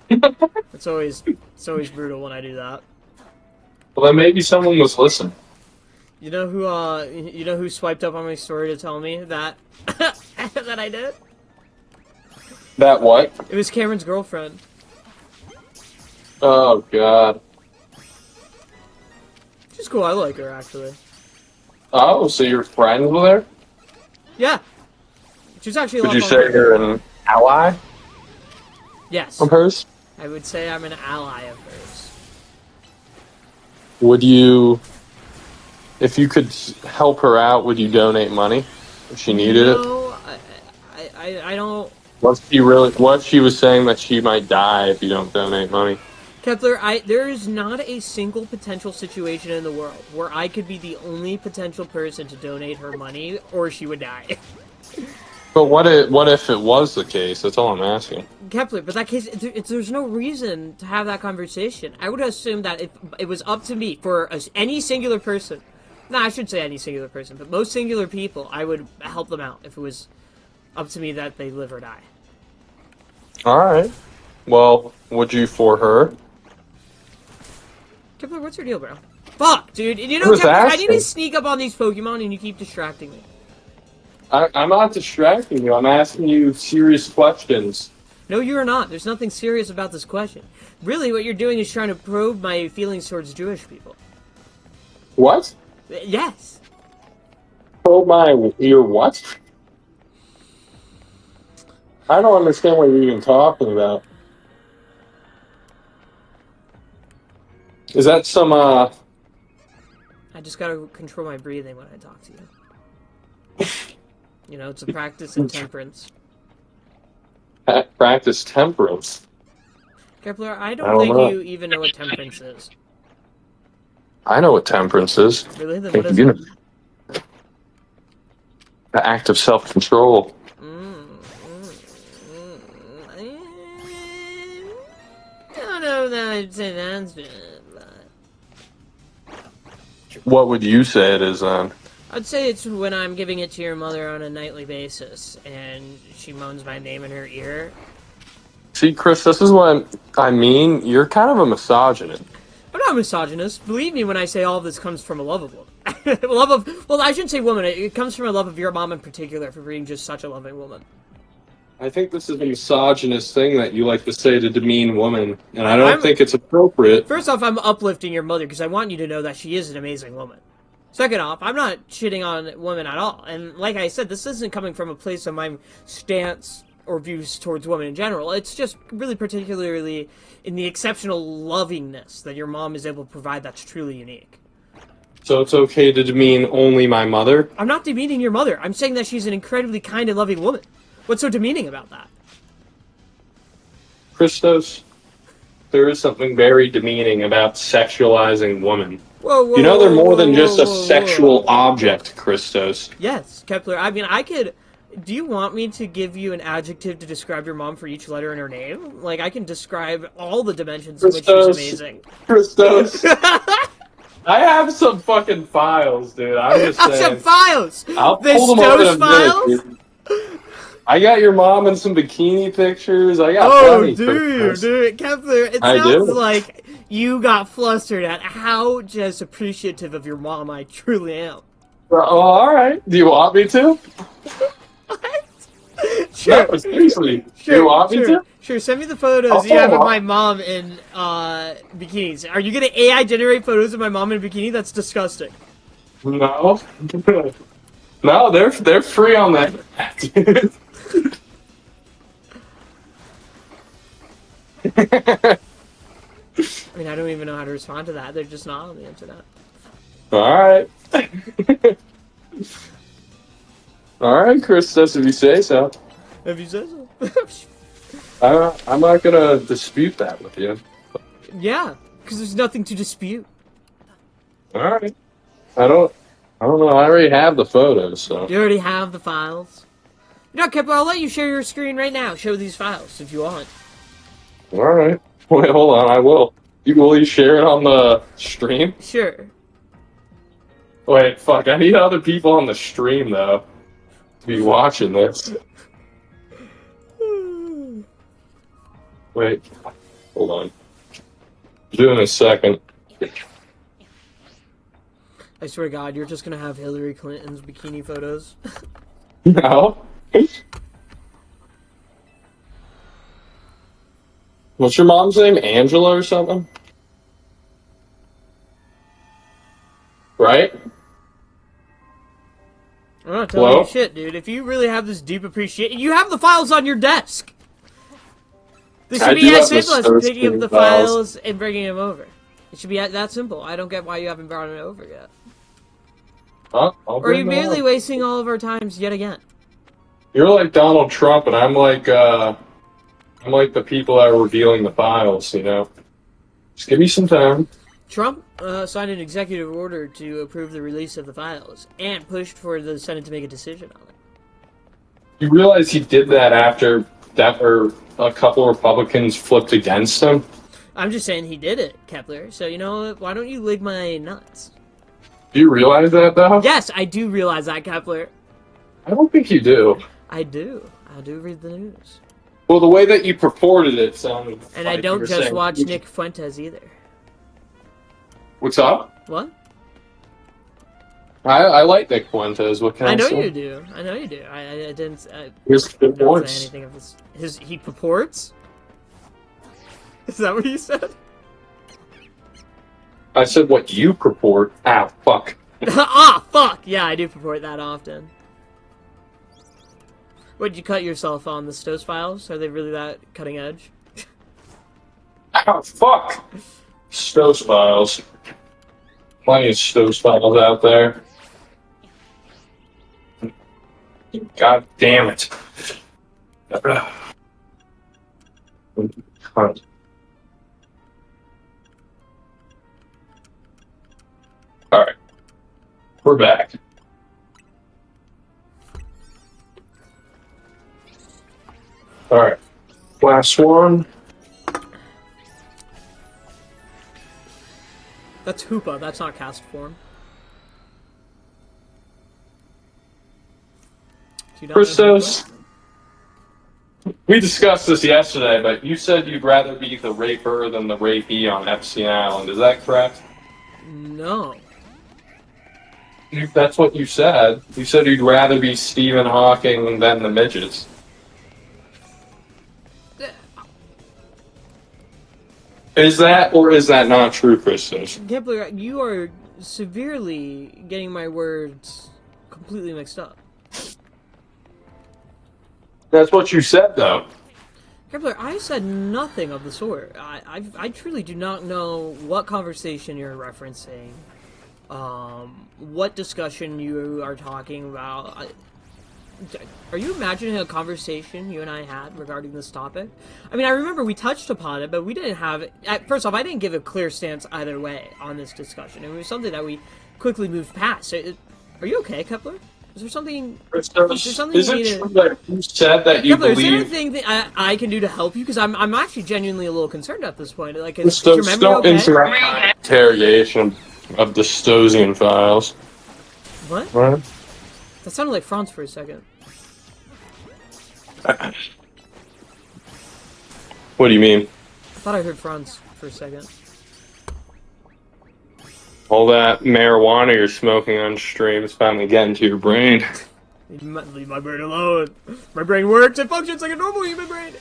It's always brutal when I do that. Well, then maybe someone was listening. You know who swiped up on my story to tell me that that I did? That what? It was Cameron's girlfriend. Oh, God. She's cool. I like her actually. Oh, so your friends were there? Yeah. She's actually a Would lot you fun say with her. you're an ally Yes. of hers? I would say I'm an ally of hers. Would you, if you could help her out, would you donate money if she needed it? No, I don't. What she was saying that she might die if you don't donate money. Kepler, there is not a single potential situation in the world where I could be the only potential person to donate her money or she would die. But what if it was the case? That's all I'm asking. Kepler, but that case, there's no reason to have that conversation. I would assume that if it was up to me for any singular person, no, I should say any singular person, but most singular people, I would help them out if it was up to me that they live or die. All right. Well, would you for her? Kepler, what's your deal, bro? Fuck, dude. You know, I was Kepler, I need to asking. sneak up on these Pokemon and you keep distracting me. I'm not distracting you. I'm asking you serious questions. No, you are not. There's nothing serious about this question. Really, what you're doing is trying to probe my feelings towards Jewish people. What? Yes. Oh your what? I don't understand what you're even talking about. Is that some I just gotta control my breathing when I talk to you. You know, it's a practice in temperance. practice temperance? Kepler, I I don't don't think know. you even know what temperance is. I know what temperance is. Really? Then Think what is you it? know. The act of self-control. I don't know that I'd say that's it, but What would you say it is then? I'd say it's when I'm giving it to your mother on a nightly basis, and she moans my name in her ear. See, Chris, this is what I mean. You're kind of a misogynist. I'm not a misogynist. Believe me when I say all of this comes from a love of woman. Well, I shouldn't say woman. It comes from a love of your mom in particular for being just such a loving woman. I think this is a misogynist thing that you like to say to demean women, and I don't I'm think it's appropriate. First off, I'm uplifting your mother because I want you to know that she is an amazing woman. Second off, I'm not shitting on women at all. And like I said, this isn't coming from a place of my stance or views towards women in general. It's just really particularly in the exceptional lovingness that your mom is able to provide that's truly unique. So it's okay to demean only my mother? I'm not demeaning your mother. I'm saying that she's an incredibly kind and loving woman. What's so demeaning about that? Christos, there is something very demeaning about sexualizing women. Whoa, You know they're more than just a whoa. sexual object, Christos. Yes, Kepler. I mean, I could... Do you want me to give you an adjective to describe your mom for each letter in her name? Like, I can describe all the dimensions in which she's amazing. Christos. I have some fucking files, dude. I'm just saying. Some files! I'll The pull them up in a Stowe's files? minute, dude. I got your mom in some bikini pictures. I got plenty. Dude, Kepler, it sounds like you got flustered at how just appreciative of your mom I truly am. Well, all right. Do you want me to? What? Sure. No, seriously. Do you want me to? Sure, send me the photos you have of my mom in bikinis. Are you gonna AI generate photos of my mom in a bikini? That's disgusting. No. No, they're free on that. I mean, I don't even know how to respond to that. They're just not on the internet. Alright. Alright, Christos, if you say so. If you say so. I'm not gonna dispute that with you. Yeah, because there's nothing to dispute. Alright. I don't know, I already have the photos, so. You already have the files? You know, Kepler, I'll let you share your screen right now. Show these files if you want. Alright. Wait, hold on, I will. Will you share it on the stream? Sure. Wait, fuck, I need other people on the stream, though, to be watching this. Wait, hold on. Do in a second. I swear to God, you're just gonna have Hillary Clinton's bikini photos. No. What's your mom's name? Angela or something? Right? I'm not telling you shit, dude. If you really have this deep appreciation, you have the files on your desk. This should be as simple as picking up the files and bringing them over. It should be that simple. I don't get why you haven't brought it over yet. Huh? Or are you merely wasting all of our times yet again? You're like Donald Trump, and I'm like the people that are revealing the files, you know? Just give me some time. Trump signed an executive order to approve the release of the files and pushed for the Senate to make a decision on it. You realize he did that after a couple Republicans flipped against him? I'm just saying he did it, Kepler. So, you know, why don't you lick my nuts? Do you realize that, though? Yes, I do realize that, Kepler. I don't think you do. I do. I do read the news. Well, the way that you purported it sounded And like I don't you were just saying- watch Nick Fuentes either. What's up? What? I like Nick Fuentes. What can I I know say? you do. I know you do. I didn't. Here's the don't points. say anything of his. He purports. Is that what you said? I said what you purport. Ah, fuck. Ah, fuck! Yeah, I do purport that often. What'd you cut yourself on the Stowe's files? Are they really that cutting edge? Ah, fuck. Stowe's files. Plenty of Stowe's files out there. God damn it. Alright. We're back. Alright. Last one. That's Hoopa, that's not cast form. Do you not know Christos, Hoopa? we discussed this yesterday, but you said you'd rather be the raper than the rapee on Epstein Island. Is that correct? No. That's what you said. You said you'd rather be Stephen Hawking than the midgets. Is that or is that not true, Christos? Kepler, you are severely getting my words completely mixed up. That's what you said, though. Kepler, I said nothing of the sort. I truly do not know what conversation you're referencing, what discussion you are talking about. Are you imagining a conversation you and I had regarding this topic? I mean, I remember we touched upon it, but we didn't have it. First off, I didn't give a clear stance either way on this discussion. It was something that we quickly moved past. Are you okay, Kepler? Is there something? Is there something Is you it need true to? that you said that you Kepler, is there believe? anything that I can do to help you? Because I'm actually genuinely a little concerned at this point. Like, is your Christos, memory don't okay? interrupt my interrogation of the Stosian files. What? What? That sounded like Franz for a second. What do you mean? I thought I heard Franz for a second. All that marijuana you're smoking on stream is finally getting to your brain. Leave my brain alone. My brain works. It functions like a normal human brain.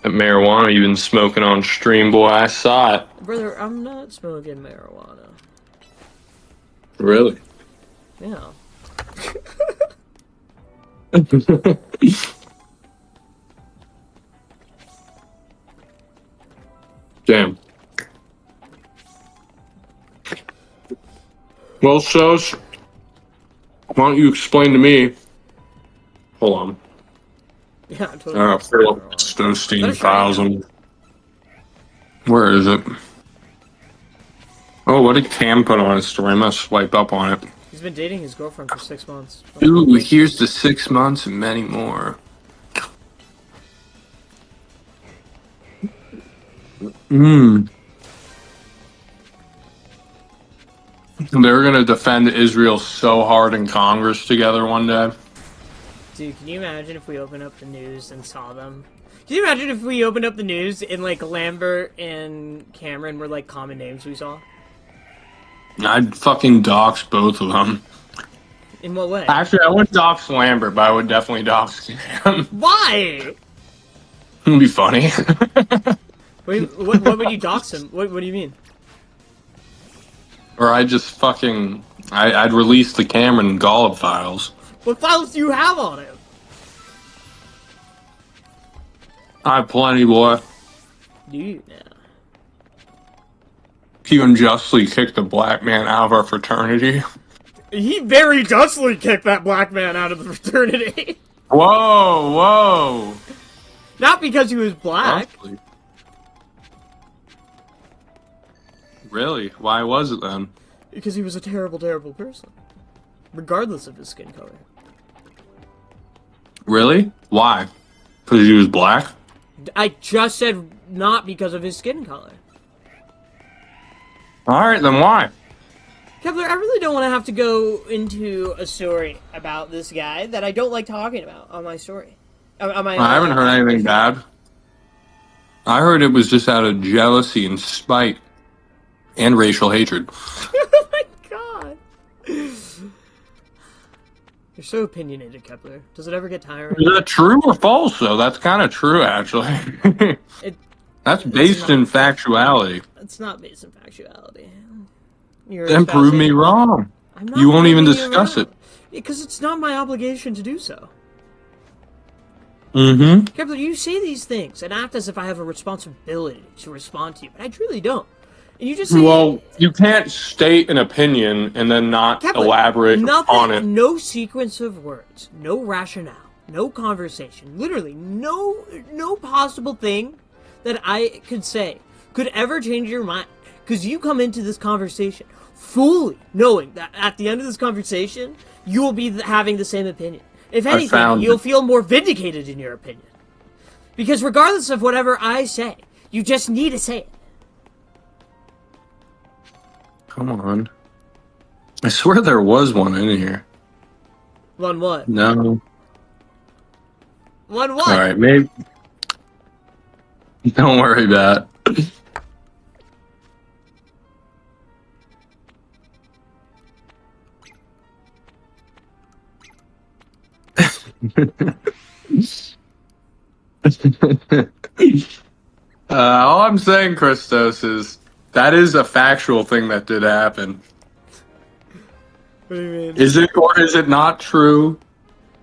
That marijuana you've been smoking on stream, boy, I saw it. Brother, I'm not smoking marijuana. Really? Yeah. Damn. Well, Sos, why don't you explain to me? Hold on. Yeah, I'm totally. Philip Stosteen files. Where is it? Oh, what did Cam put on his story? I must swipe up on it. He's been dating his girlfriend for 6 months. Ooh, here's the 6 months and many more. They're gonna defend Israel so hard in Congress together one day. Dude, can you imagine if we opened up the news and saw them? Can you imagine if we opened up the news and like Lambert and Cameron were like common names we saw? I'd fucking dox both of them. In what way? Actually, I wouldn't dox Lambert, but I would definitely dox Cam. Why? It'd be funny. What would you dox him? What do you mean? Or I'd just fucking... I'd release the Cameron Golub files. What files do you have on him? I have plenty, boy. Do you now? He unjustly kicked a black man out of our fraternity. He very justly kicked that black man out of the fraternity. Whoa, whoa. Not because he was black. Justly. Really? Why was it then? Because he was a terrible, terrible person. Regardless of his skin color. Really? Why? Because he was black? I just said not because of his skin color. Alright, then why? Kepler, I really don't want to have to go into a story about this guy that I don't like talking about on my story. I haven't heard anything bad. I heard it was just out of jealousy and spite. And racial hatred. Oh my god. You're so opinionated, Kepler. Does it ever get tiring? Is that true or false, though? That's kind of true, actually. That's based in factuality. It's not based in factuality. Then prove me wrong. You won't even discuss it. Because it's not my obligation to do so. Mm-hmm. Kepler, you say these things and act as if I have a responsibility to respond to you, but I truly don't. And you just say... Well, you can't state an opinion and then not Kepler, elaborate on it. No sequence of words, no rationale, no conversation, literally no possible thing that I could say could ever change your mind. Because you come into this conversation fully knowing that at the end of this conversation, you will be having the same opinion. If anything, you'll feel more vindicated in your opinion. Because regardless of whatever I say, you just need to say it. Come on. I swear there was one in here. One what? No. One what? Alright, maybe... Don't worry about it. All I'm saying, Christos, is that is a factual thing that did happen. What do you mean? Is it or is it not true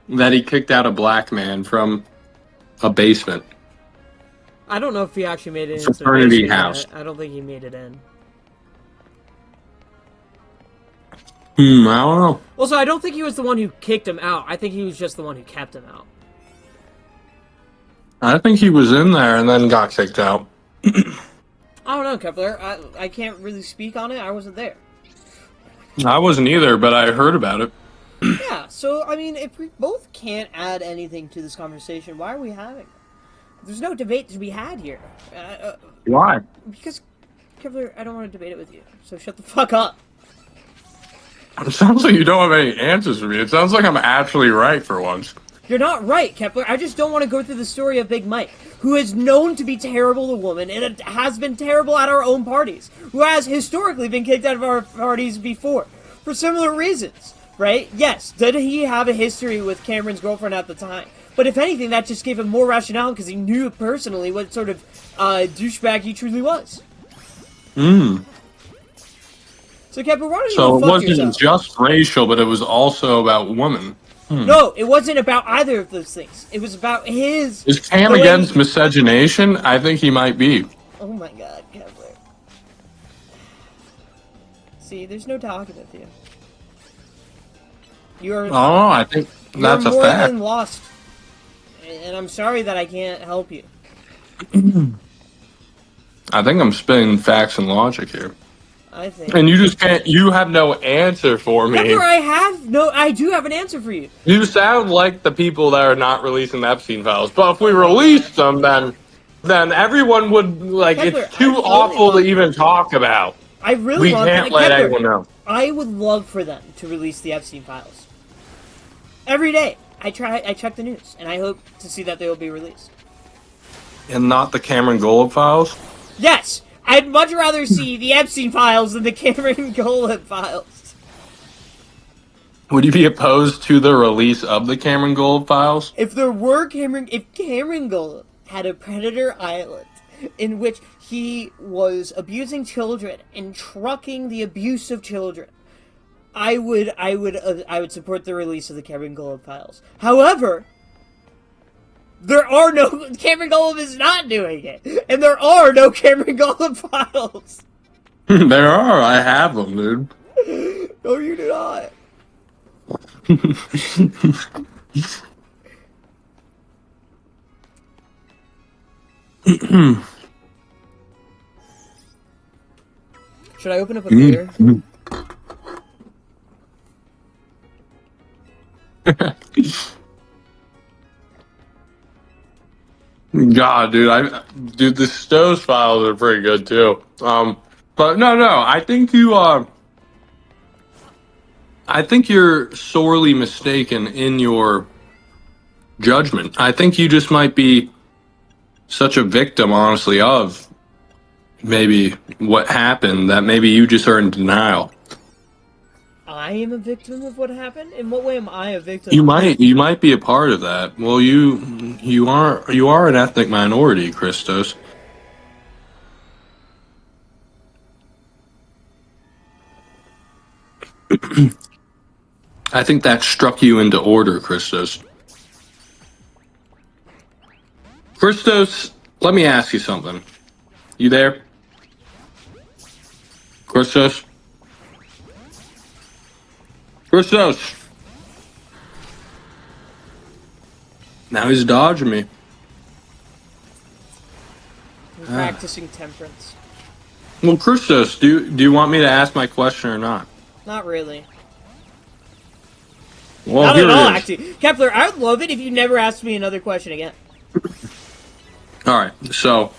that he kicked out a black man from a basement? I don't know if he actually made it into the Fraternity basement house. yet. I don't think he made it in. I don't know. Also, I don't think he was the one who kicked him out. I think he was just the one who kept him out. I think he was in there and then got kicked out. I don't know, Kepler. I can't really speak on it. I wasn't there. I wasn't either, but I heard about it. Yeah, so, I mean, if we both can't add anything to this conversation, why are we having it? There's no debate to be had here. Why? Because, Kepler, I don't want to debate it with you. So shut the fuck up. It sounds like you don't have any answers for me. It sounds like I'm actually right for once. You're not right, Kepler. I just don't want to go through the story of Big Mike, who is known to be terrible to women and has been terrible at our own parties, who has historically been kicked out of our parties before, for similar reasons, right? Yes, did he have a history with Cameron's girlfriend at the time? But if anything, that just gave him more rationale because he knew personally what sort of douchebag he truly was. So, Kepler, why don't you So it go fuck wasn't yourself? just racial, but it was also about women. No, it wasn't about either of those things. It was about his... Is Cam the way against he- miscegenation? I think he might be. Oh my god, Kepler. See, there's no talking with you. You're, Oh, I think that's you're a more fact. than lost. And I'm sorry that I can't help you. I think I'm spinning facts and logic here. I think... And you just can't, you have no answer for me. Kepler, I do have an answer for you. You sound like the people that are not releasing the Epstein files. But if we release them, then everyone would, like, Kepler, it's too I really awful want- to even talk about. I really We want can't that. let Kepler, anyone know. I would love for them to release the Epstein files. Every day. I check the news, and I hope to see that they will be released. And not the Cameron Golub files? Yes! I'd much rather see the Epstein files than the Cameron Golub files. Would you be opposed to the release of the Cameron Golub files? If Cameron Golub had a predator island in which he was abusing children and trucking the abuse of children, I would support the release of the Cameron Golub files. However, Cameron Golub is not doing it, and there are no Cameron Golub files. There are. I have them, dude. No, you do not. Should I open up a beer? God, dude, the Stowe's files are pretty good too. But no, I think I think you're sorely mistaken in your judgment. I think you just might be such a victim, honestly, of maybe what happened that maybe you just are in denial. I am a victim of what happened? In what way am I a victim? You might be a part of that. Well, you are an ethnic minority, Christos. I think that struck you into order, Christos. Christos, let me ask you something. You there? Christos? Christos! Now he's dodging me. I'm practicing temperance. Well, Christos, do you want me to ask my question or not? Not really. Well, Not here at all, it is. actually. Kepler, I would love it if you never asked me another question again. All right, so...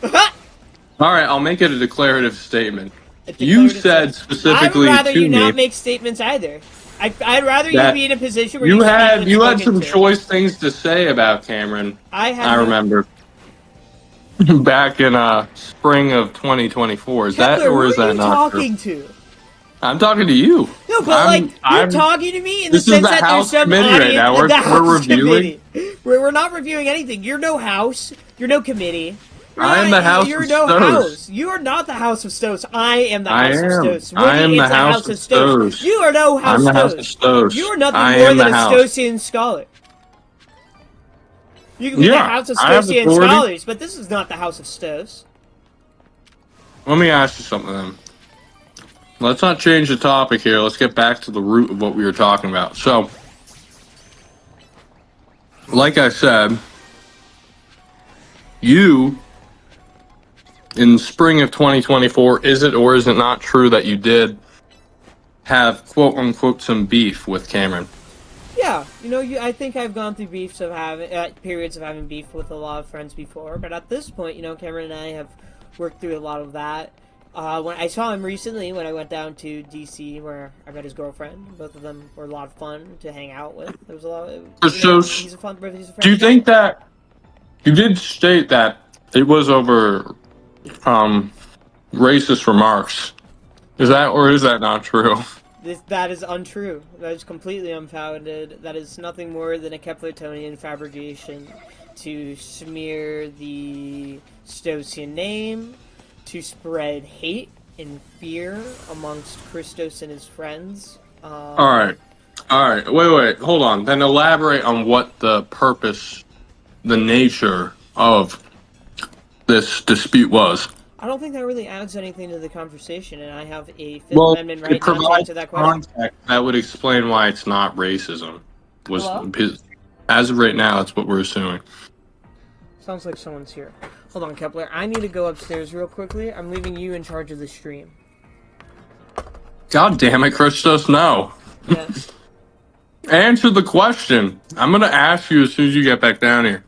All right, I'll make it a declarative statement. A You declarative said statement. specifically I'd rather to you me not make statements either. I'd rather you that be in a position where you speak had when you had spoken some to. choice things to say about Cameron. I remember back in spring of 2024. Is Kepler, that or who is are that you not true? talking to? I'm talking to you. No, but you're I'm talking to me in the this is sense the that there's House some committee right audience. now. The We're House reviewing. committee. We're not reviewing anything. You're no house. You're no committee. I am the House You're of no Stos. house. You are not the House of Stos. I am the I House of am. Stos. I am Woody the is the House House of of Stos. Stos. You are no House I'm the House of Stos. You Stos. are nothing I more am than the a house. Stosian scholar. You can be the Yeah, House of I have Stosian authority. scholars, but this is not the House of Stos. Let me ask you something then. Let's not change the topic here. Let's get back to the root of what we were talking about. So, like I said, you in spring of 2024, is it or is it not true that you did have quote unquote some beef with Cameron? Yeah, I think I've gone through beefs of having periods of having beef with a lot of friends before, but at this point, Cameron and I have worked through a lot of that. When I saw him recently, when I went down to DC, where I met his girlfriend, both of them were a lot of fun to hang out with. There was a lot. So, He's a fun. He's a do you friendly guy. think that you did state that it was over racist remarks? Is that or is that not true? That is untrue. That is completely unfounded. That is nothing more than a Keplertonian fabrication to smear the Stosian name, to spread hate and fear amongst Christos and his friends. All right. All right. Wait. Hold on. Then elaborate on what the purpose, the nature of this dispute was. I don't think that really adds anything to the conversation, and I have a Fifth Well, Amendment it right not to provides answer that question. context that would explain why it's not racism. Was Hello? as of right now, that's what we're assuming. Sounds like someone's here. Hold on, Kepler. I need to go upstairs real quickly. I'm leaving you in charge of the stream. God damn it, Christos, no. Yes. Answer the question. I'm going to ask you as soon as you get back down here.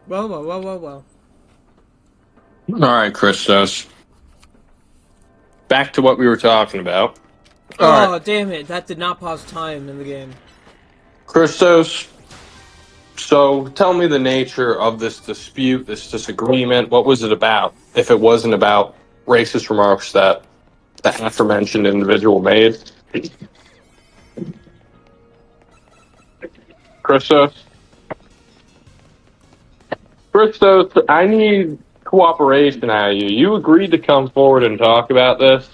Well. All right, Christos. Back to what we were talking about. All right, Oh, damn it. That did not pause time in the game. Christos. So tell me the nature of this dispute, this disagreement. What was it about? If it wasn't about racist remarks that the aforementioned individual made. Christos? Christos, I need cooperation out of you. You agreed to come forward and talk about this.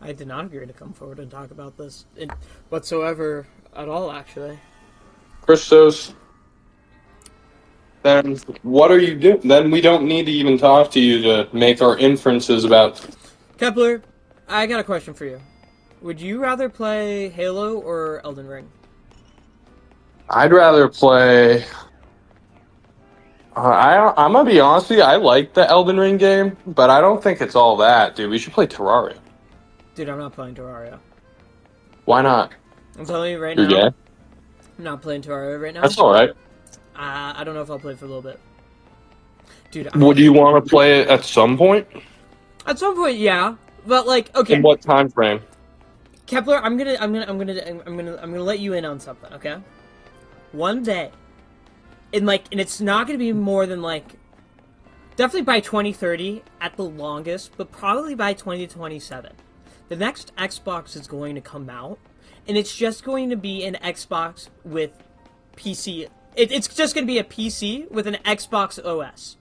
I did not agree to come forward and talk about this whatsoever at all, actually. Christos, then what are you doing? Then we don't need to even talk to you to make our inferences about... Kepler, I got a question for you. Would you rather play Halo or Elden Ring? I'd rather play... I'm gonna be honest with you, I like the Elden Ring game, but I don't think it's all that, dude. We should play Terraria. Dude, I'm not playing Terraria. Why not? I'm telling you right You're now. gay? I'm not playing Terraria right now. That's alright. I don't know if I'll play for a little bit. Dude, Would you want to play it at some point? At some point, yeah. But like, okay. In what time frame? Kepler, I'm gonna let you in on something, okay? One day, and it's not gonna be more than definitely by 2030 at the longest, but probably by 2027. The next Xbox is going to come out, and it's just going to be an Xbox with PC. It's just going to be a PC with an Xbox OS.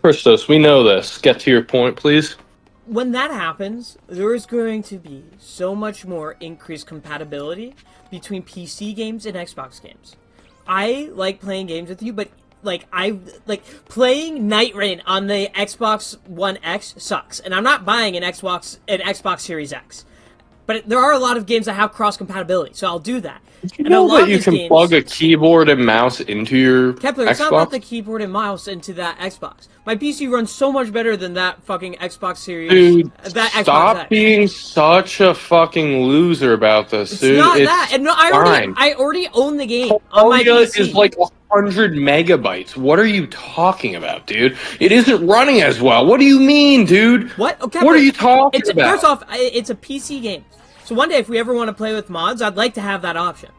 Christos, we know this. Get to your point, please. When that happens, there is going to be so much more increased compatibility between PC games and Xbox games. I like playing games with you, but playing Night Rain on the Xbox One X sucks, and I'm not buying an Xbox Series X. But there are a lot of games that have cross compatibility, so I'll do that. You know that you can plug a keyboard and mouse into your Kepler, it's Xbox? not about the keyboard and mouse into that Xbox. My PC runs so much better than that fucking Xbox Series. Dude, that Xbox stop X. being such a fucking loser about this, It's dude. not it's that. And no, I already own the game on my PC. Is like 100 megabytes. What are you talking about, dude? It isn't running as well. What do you mean, dude? What? Okay, what are you talking about? First off, it's a PC game. So one day, if we ever want to play with mods, I'd like to have that option.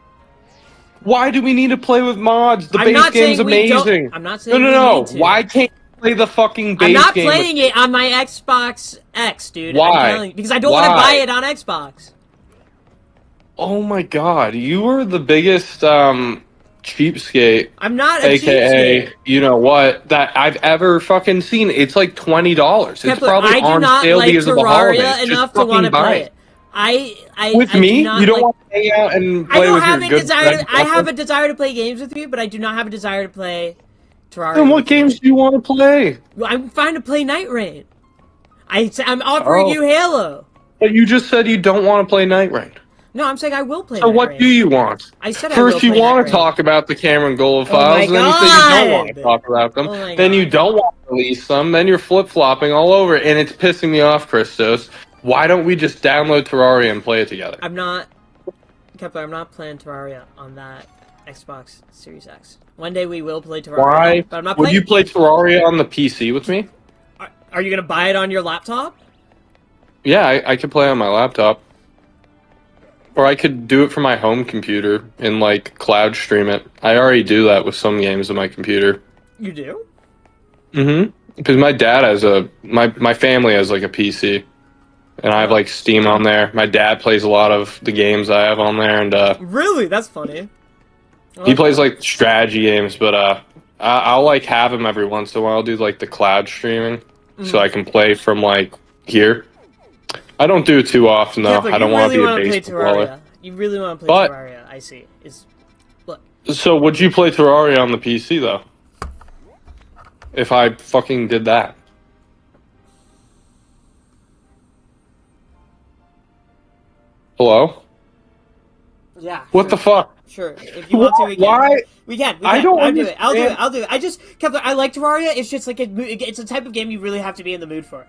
Why do we need to play with mods? The base game's amazing. I'm not saying No. Why can't you play the fucking base game? I'm not playing it on my Xbox X, dude. Why? Because I don't want to buy it on Xbox. Oh my god, you are the biggest cheapskate. I'm not a AKA, cheapskate. You know what, that I've ever fucking seen. It's like $20. It's probably on sale because of the holidays. I do not like Terraria enough to want to play it. With me? You don't want to hang out and play with your good friend? I have a desire to play games with you, but I do not have a desire to play Terraria. Then what games do you want to play? Well, I'm fine to play Night Rain. I'm offering you Halo. But you just said you don't want to play Night Rain. No, I'm saying I will play Night Rain. So what do you want? I said First you want to talk about the Cameron Gold files, and then you say you don't want to talk about them. Then you don't want to release them, then you're flip-flopping all over, and it's pissing me off, Christos. Why don't we just download Terraria and play it together? Kepler, I'm not playing Terraria on that Xbox Series X. One day we will play Terraria. Why? But I'm not Would you play Terraria on the PC with me? Are you going to buy it on your laptop? Yeah, I could play on my laptop. Or I could do it from my home computer and, cloud stream it. I already do that with some games on my computer. You do? Mm-hmm. Because my dad has my family has, a PC. And I have, Steam on there. My dad plays a lot of the games I have on there, and, Really? That's funny. He plays, strategy games, but, I'll, have him every once in a while. I'll do, the cloud streaming, so I can play from, here. I don't do it too often, though. I don't want to be a baseball player. You really want to play Terraria, I see. So, would you play Terraria on the PC, though? If I fucking did that? Hello? Yeah. What the fuck? Sure. If you want to, we can. Why? We can. I don't understand. I'll do it. I just, Kepler, I like Terraria. It's just it's a type of game you really have to be in the mood for.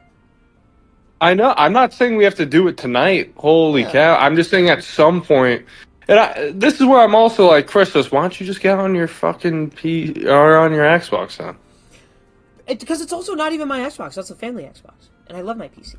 I know. I'm not saying we have to do it tonight. Holy cow. I'm just saying at some point. And this is where I'm also like, Christos, why don't you just get on your fucking or on your Xbox then? Because it's also not even my Xbox. That's a family Xbox. And I love my PC.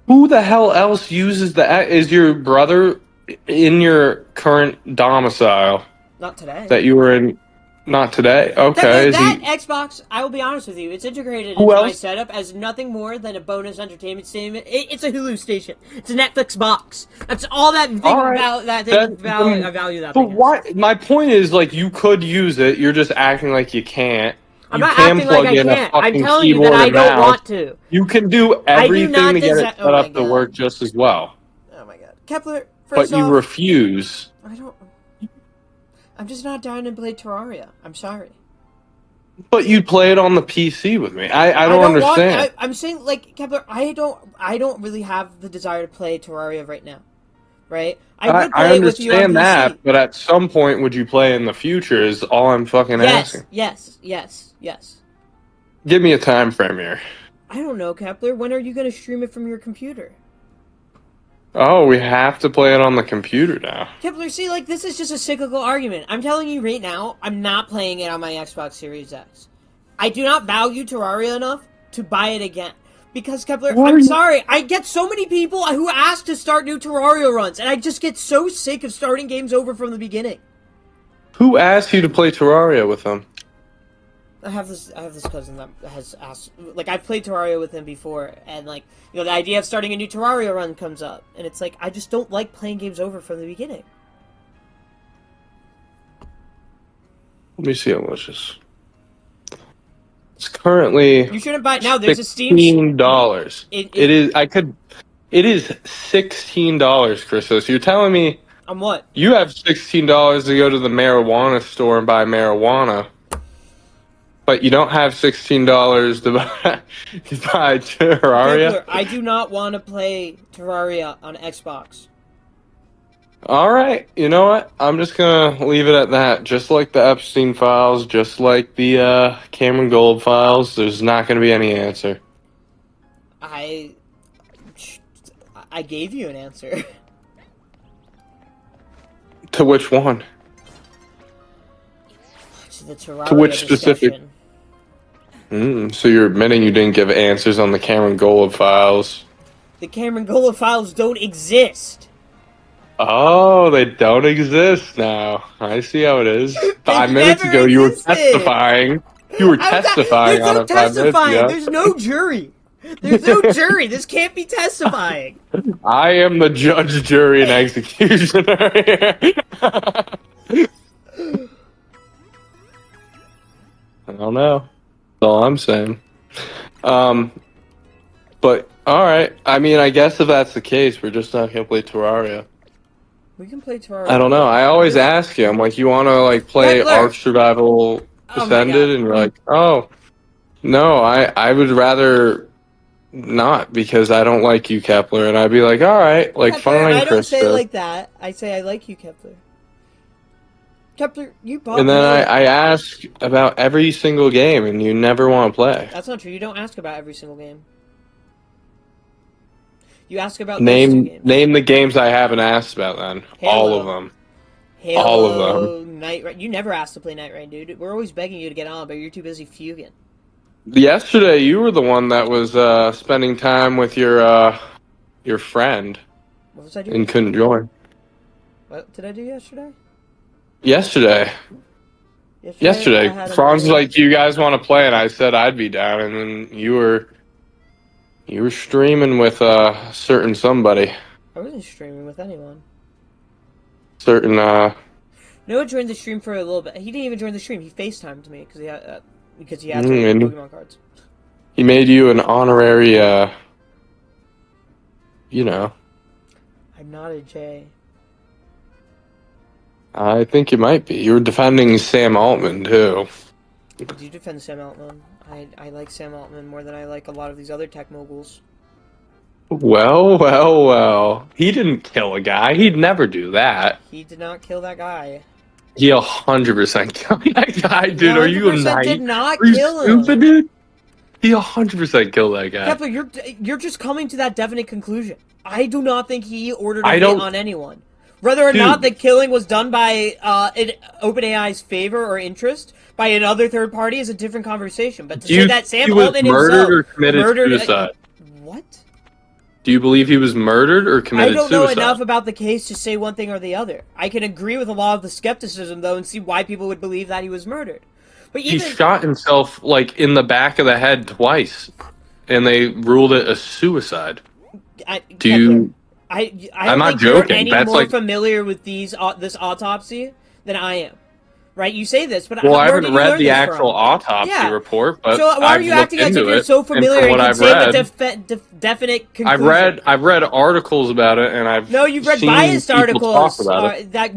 Who the hell else uses is your brother in your current domicile? Not today. That you were in. Not today. Okay. That Xbox, I will be honest with you, it's integrated into my setup as nothing more than a bonus entertainment station. It's a Hulu station. It's a Netflix box. That's all that thing about that thing. I value that. But why? My point is, you could use it. You're just acting like you can't. I'm You not can acting like plug I in a can't. I'm fucking telling you that keyboard I and don't mouse. want to. You can do I do everything not to get it desire. set Oh my up to god. work just as well. Oh my god. Kepler, But first you off, refuse. I don't. I'm just not down to play Terraria. I'm sorry. But you'd play it on the PC with me. I I don't don't want. understand. I'm saying like Kepler. I don't really have the desire to play Terraria right now. Right? I would I play it with you on understand PC. that, but at some point would you play in the future is all I'm fucking Yes, asking. yes, yes, yes. Give me a time frame here. I don't know, Kepler. When are you going to stream it from your computer? Oh, we have to play it on the computer now. Kepler, see, like, this is just a cyclical argument. I'm telling you right now, I'm not playing it on my Xbox Series X. I do not value Terraria enough to buy it again. Because, Kepler, What are I'm you? sorry, I get so many people who ask to start new Terraria runs, and I just get so sick of starting games over from the beginning. Who asked you to play Terraria with them? I have this cousin that has asked, like, I've played Terraria with him before, and, like, you know, the idea of starting a new Terraria run comes up, and it's like, I just don't like playing games over from the beginning. Let me see how much this. It's currently You shouldn't buy it now. There's a Steam. $16. It is. I could. It is $16, Chris. So you're telling me On what? you have $16 to go to the marijuana store and buy marijuana, but you don't have $16 to buy Terraria? Kepler, I do not want to play Terraria on Xbox. All right, you know what? I'm just gonna leave it at that. Just like the Epstein files, just like the Cameron Gold files, there's not gonna be any answer. I gave you an answer. To which one? To the Terraria To which specific? discussion. So you're admitting you didn't give answers on the Cameron Gold files? The Cameron Gola files don't exist. Oh, they don't exist now. I see how it is. 5 minutes never ago, you were existed. testifying. You were testifying There's on no it 5 minutes testifying. ago. There's no jury. There's no jury. This can't be testifying. I am the judge, jury, and executioner here. I don't know. That's all I'm saying. But all right. I mean, I guess if that's the case, we're just not gonna play Terraria. We can play Terraria. I don't know. I always ask you. I'm like, you want to like play Kepler! Ark Survival Oh my Ascended, God. and you're like, oh, no, I would rather not because I don't like you, Kepler. And I'd be like, all right, like Kepler, fine, I don't say it Krista. like that. I say I like you, Kepler. Kepler, you bought And then me. I ask about every single game, and you never want to play. That's not true. You don't ask about every single game. You ask about those two games. Name the games I haven't asked about. Then Halo. all of them. Halo, All of them. Night Rain. You never asked to play Night Rain, dude. We're always begging you to get on, but you're too busy fuging. Yesterday, you were the one that was spending time with your friend What was I doing? and couldn't join. What did I do yesterday? Yesterday, I had a Franz was meeting. like, "Do you guys want to play?" And I said I'd be down. And then you were streaming with certain somebody, I wasn't streaming with anyone. certain Noah joined the stream for a little bit. He didn't even join the stream. He FaceTimed me because he had and Pokemon cards. he made you an honorary, you know. I'm not a J. I think you might be. You were defending Sam Altman too. Did you defend Sam Altman? I like Sam Altman more than I like a lot of these other tech moguls. Well. He didn't kill a guy. He'd never do that. He did not kill that guy. He 100% killed that guy, dude. Are you a 100% knight? did not Are you kill him. stupid, dude? He 100% killed that guy. Kepler, you're just coming to that definite conclusion. I do not think he ordered a I hit don't- on anyone. Whether or Dude. not the killing was done by OpenAI's favor or interest by another third party is a different conversation. But to say that Sam he was Altman murdered himself or committed murdered suicide? what? Do you believe he was murdered or I committed don't know suicide? enough about the case to say one thing or the other. I can agree with a lot of the skepticism though and see why people would believe that he was murdered. But He even shot himself like in the back of the head twice, and they ruled it a suicide. Do you? I I'm don't not think you're joking. any That's more like- familiar with this autopsy than I am. right? You say this, but Well, I where haven't did you read learn the this actual from? autopsy Yeah. report, but So why are I've you looked acting as if into you're it, so and familiar from and what can I've say read, with definite conclusion? I've read articles about it, and I've No, you've read seen biased people talk articles about it. that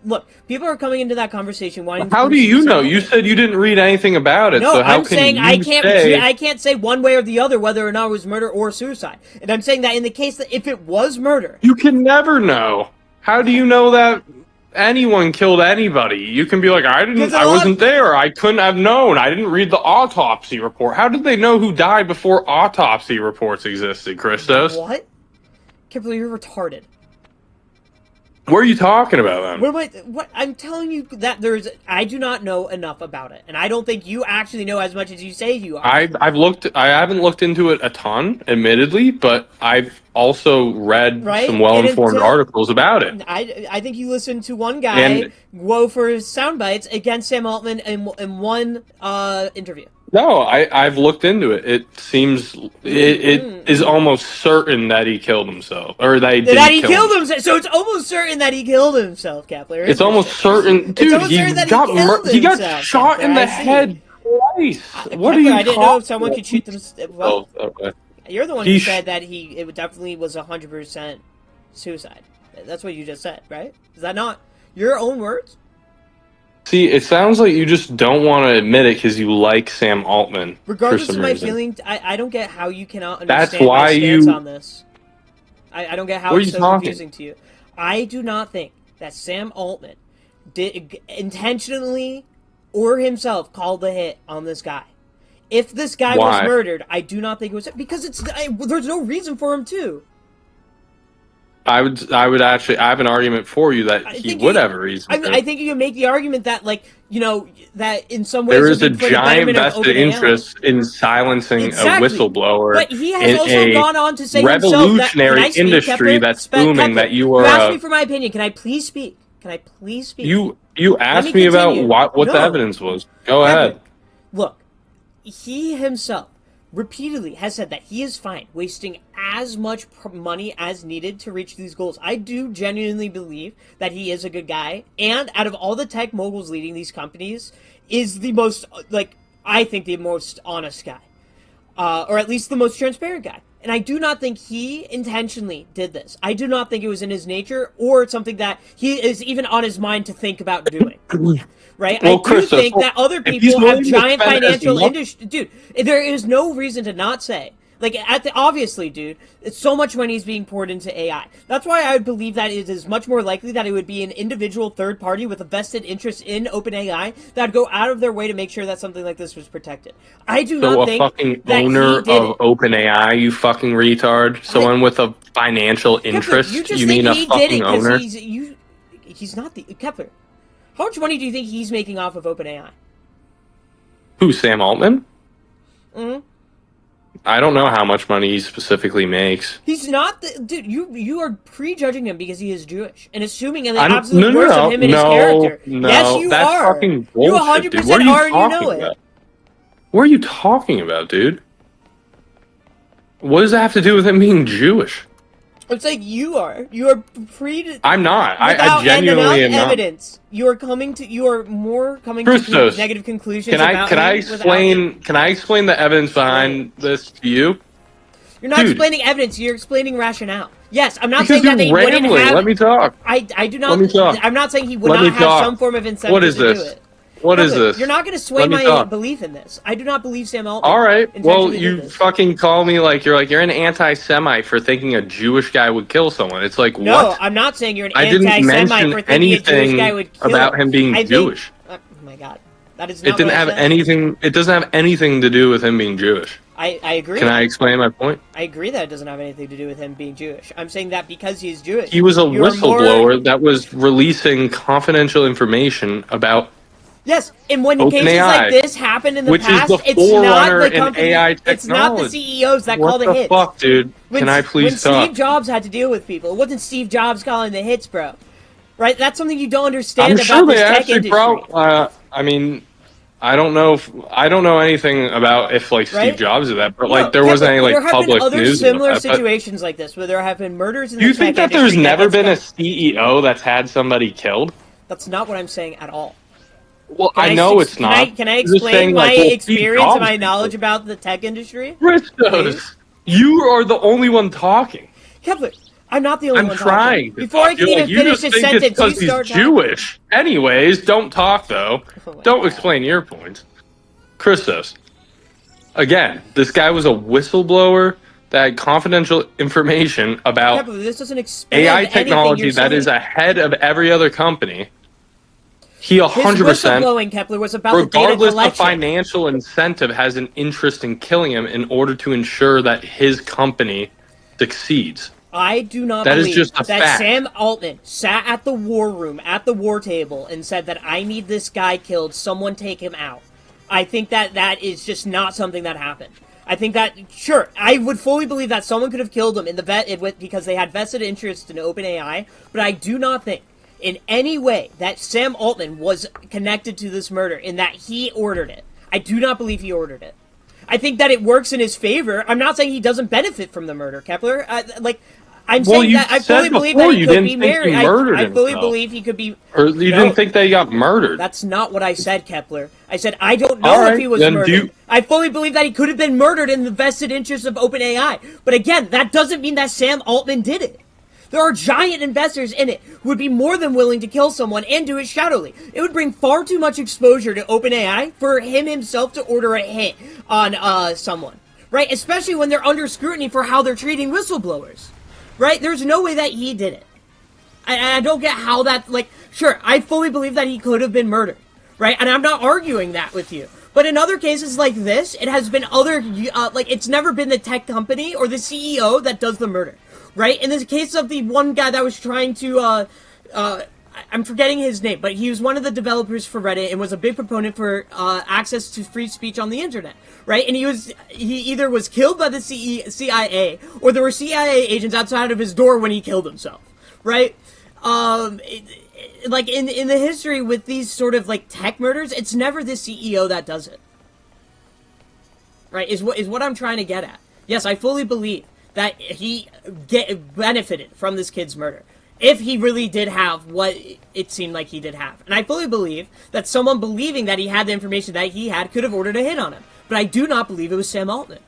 look. People are coming into that conversation wanting to How do pursue you know? Sam You Altman. said you didn't read anything about it, No, so how I'm can saying you say I can't say one way or the other whether or not it was murder or suicide. And I'm saying that in the case that if it was murder, you can never know? How do you know that anyone killed anybody? You can be like, because I wasn't there, I couldn't have known, I didn't read the autopsy report. How did they know who died before autopsy reports existed, Christos? what? Kimberly, you're retarded. What are you talking about then? What am I? What I'm telling you that I do not know enough about it, and I don't think you actually know as much as you say you are. I haven't looked into it a ton, admittedly, but I've also read some Right? well-informed articles about it. I think you listened to one guy And go for sound bites against Sam Altman in one interview. no, I've looked into it. It seems it is almost certain that he killed himself, or that he didn't That he kill killed himself. himself. So it's almost certain that he killed himself, Kepler. It's almost certain, It's dude. almost certain that he killed He got himself, shot Kepler, in the I see. head twice. What Kepler, are you I didn't know if talking someone about? could shoot them. Well, Oh, okay. you're the one He who sh- said that it definitely was 100% suicide. That's what you just said, right? Is that not your own words? See, it sounds like you just don't want to admit it because you like Sam Altman for Regardless some of my reason. feeling, I don't get how you cannot That's understand why my stance you. on this. I don't get how What are it's you so talking? confusing to you. I do not think that Sam Altman did intentionally or himself called the hit on this guy. If this guy was Why? murdered, I do not think it was because there's no reason for him to. I would actually. I have an argument for you that he would have a reason. I think you can make the argument that, like, you know, that in some ways There it is would a be for the giant betterment of vested OpenAI. interest in silencing Exactly. a whistleblower But he has in also a gone on to say himself that. revolutionary Can I speak, industry Kepler? that's booming. Kepler, That you you are. asked me for my opinion. Can I please speak? Can I please speak? You asked me about continue. what the No. evidence was. Go Kepler, ahead. Look, he himself repeatedly has said that he is fine wasting as much money as needed to reach these goals. I do genuinely believe that he is a good guy, and out of all the tech moguls leading these companies, is the most, like, I think the most honest guy, or at least the most transparent guy. And I do not think he intentionally did this. I do not think it was in his nature or something that he is even on his mind to think about doing. Right? Well, I do Chris, think that other if he's people have willing to giant spend as financial much- industry. Dude, there is no reason to not say. Like, obviously, dude, it's so much money is being poured into AI. That's why I would believe that it is much more likely that it would be an individual third party with a vested interest in OpenAI that would go out of their way to make sure that something like this was protected. I do not think fucking that owner he did of it. OpenAI, you fucking retard. Someone with a financial interest. Kepler, you just You think mean a he did it fucking because owner? he's not the Kepler. How much money do you think he's making off of OpenAI? Who, Sam Altman? Mm-hmm. I don't know how much money he specifically makes. He's not the dude. You are prejudging him because he is Jewish and assuming the absolute worst of him and his character. No, yes, you that's are. fucking You bullshit, dude. 100% What are you are, and you talking know about? it. What are you talking about, dude? What does that have to do with him being Jewish? It's like you are. You are I'm not. I without genuinely am enough not. evidence. You are coming to. You are more coming Christos, to negative conclusions. Can I about can I him explain? Can I explain the evidence behind this to you? You're not explaining evidence. You're explaining rationale. Yes, I'm not Because saying that you're they wouldn't rambling. have. Let me talk. I do not. Let me talk. I'm not saying he would Let me not have talk. some form of incentive What is to this? do it. What is Kepler, this? You're not going to sway Let me my talk. belief in this. I do not believe Sam Altman. All right. Well, intentionally you did this. fucking call me like you're an anti-Semite for thinking a Jewish guy would kill someone. It's like No, what? I'm not saying you're an I didn't anti-Semite mention for thinking a Jewish anything guy would kill about him being Jewish. Oh my god, that is not It didn't what I have said. anything. It doesn't have anything to do with him being Jewish. I agree. Can I explain my point? I agree that it doesn't have anything to do with him being Jewish. I'm saying that because he is Jewish. He was a you are whistleblower that was releasing confidential information about. Yes, and when cases OpenAI, like this happen in the which past, is the it's not forerunner the in company. AI It's not the technology. CEOs that call the hits. What the fuck, dude? Can I please when talk? Steve Jobs had to deal with people, it wasn't Steve Jobs calling the hits, bro. Right? That's something you don't understand I'm about sure this they tech actually industry. I mean, I don't know anything about if like Right? Steve Jobs did that, but No, like there wasn't any like there have public been other news similar about that. But situations like this where there have been murders in do the you think tech that there's industry never been a gets CEO that's had somebody killed? That's not what I'm saying at all. Well, I know it's not. Can I I'm just saying, explain my like, well, Steve experience and Jobs my did knowledge it. about the tech industry? Christos, you are the only one talking. Kepler, I'm not the only I'm one talking. trying to Before I talk. can You're like, even you finish just this think it's sentence, you because he's start talking. Jewish. Anyways, don't talk, though. Oh my Don't God. explain your point. Christos, again, this guy was a whistleblower that had confidential information about Kepler, this doesn't expand AI anything you're technology that is saying. ahead of every other company. He His 100%, whistleblowing, Kepler, was about the data regardless of collection. financial incentive, has an interest in killing him in order to ensure that his company succeeds. I do not That is believe just a that fact. Sam Altman sat at the war room, at the war table, and said that I need this guy killed, someone take him out. I think that that is just not something that happened. I think that, sure, I would fully believe that someone could have killed him in the because they had vested interest in OpenAI, but I do not think in any way that Sam Altman was connected to this murder in that he ordered it. I do not believe he ordered it. I think that it works in his favor. I'm not saying he doesn't benefit from the murder, Kepler. I'm Well, saying you that I fully said believe that before he you could be didn't think he married. murdered I fully himself. believe he could be. Or you No, didn't think that he got murdered. that's not what I said, Kepler. I said I don't know All if right, he was then murdered. I fully believe that he could have been murdered in the vested interest of OpenAI. But again, that doesn't mean that Sam Altman did it. There are giant investors in it who would be more than willing to kill someone and do it shadowly. It would bring far too much exposure to OpenAI for him himself to order a hit on someone, right? Especially when they're under scrutiny for how they're treating whistleblowers, right? There's no way that he did it. I don't get how that, like, sure, I fully believe that he could have been murdered, right? And I'm not arguing that with you. But in other cases like this, it has been it's never been the tech company or the CEO that does the murder, right? In the case of the one guy that was trying to, I'm forgetting his name, but he was one of the developers for Reddit and was a big proponent for access to free speech on the internet, right? And he either was killed by the CIA or there were CIA agents outside of his door when he killed himself, right? Like in the history with these sort of like tech murders, it's never the CEO that does it, right? Is what I'm trying to get at. Yes, I fully believe that he benefited from this kid's murder if he really did have what it seemed like he did have, and I fully believe that someone believing that he had the information that he had could have ordered a hit on him. But I do not believe it was Sam Altman.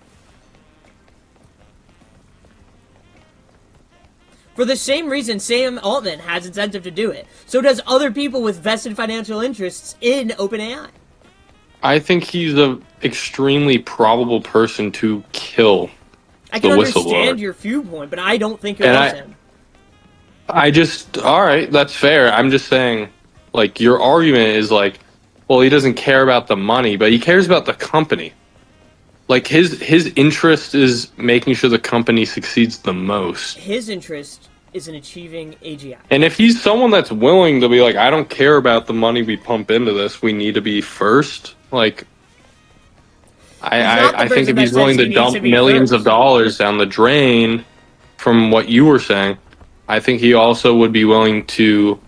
For the same reason Sam Altman has incentive to do it, so does other people with vested financial interests in OpenAI. I think he's an extremely probable person to kill I the can whistleblower. understand your viewpoint, but I don't think it was him. All right, that's fair. I'm just saying, like, your argument is like, well, he doesn't care about the money, but he cares about the company. Like, his interest is making sure the company succeeds the most. His interest is in achieving AGI. And if he's someone that's willing to be like, I don't care about the money we pump into this, we need to be first, like, I think if he's willing to dump millions of dollars down the drain, from what you were saying, I think he also would be willing to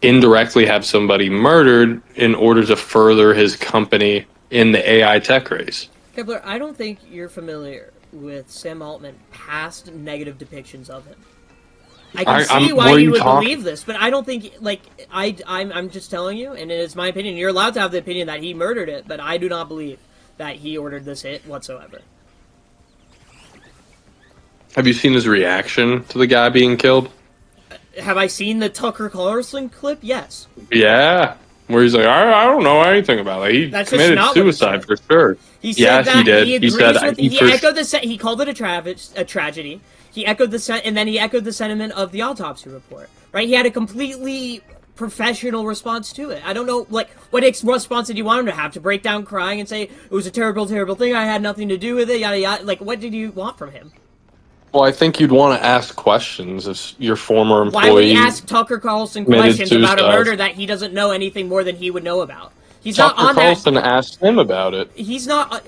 indirectly have somebody murdered in order to further his company in the AI tech race. Kepler, I don't think you're familiar with Sam Altman past negative depictions of him. I can see why you would believe this, but I don't think, like, I'm just telling you, and it is my opinion. You're allowed to have the opinion that he murdered it, but I do not believe that he ordered this hit whatsoever. Have you seen his reaction to the guy being killed? Have I seen the Tucker Carlson clip? Yes. Yeah. Where he's like, I don't know anything about it. He committed suicide for sure. He said that he did. He called it a tragedy. He echoed and then he echoed the sentiment of the autopsy report. Right? He had a completely professional response to it. I don't know, like, what response did you want him to have? To break down crying and say it was a terrible, terrible thing. I had nothing to do with it. Yada yada. Like, what did you want from him? Well, I think you'd want to ask questions if your former employee. Why would he ask Tucker Carlson questions about a murder that he doesn't know anything more than he would know about? Tucker Carlson asked him about it. He's not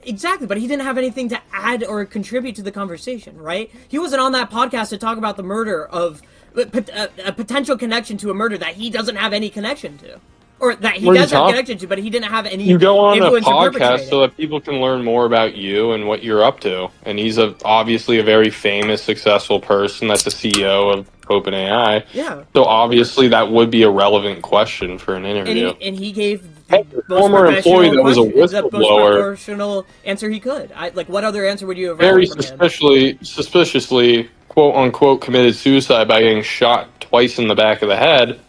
exactly, but he didn't have anything to add or contribute to the conversation, right? He wasn't on that podcast to talk about the murder of a potential connection to a murder that he doesn't have any connection to, or that he What are you does have talking- connection to, but he didn't have any You go on a influence to podcast perpetrate so it. that people can learn more about you and what you're up to. And he's obviously a very famous, successful person that's the CEO of OpenAI. Yeah. So obviously that would be a relevant question for an interview. And he gave Hey, the a former employee that was a whistleblower. proportional answer he could. Like, what other answer would you have Very read from him? suspiciously, quote unquote, committed suicide by getting shot twice in the back of the head.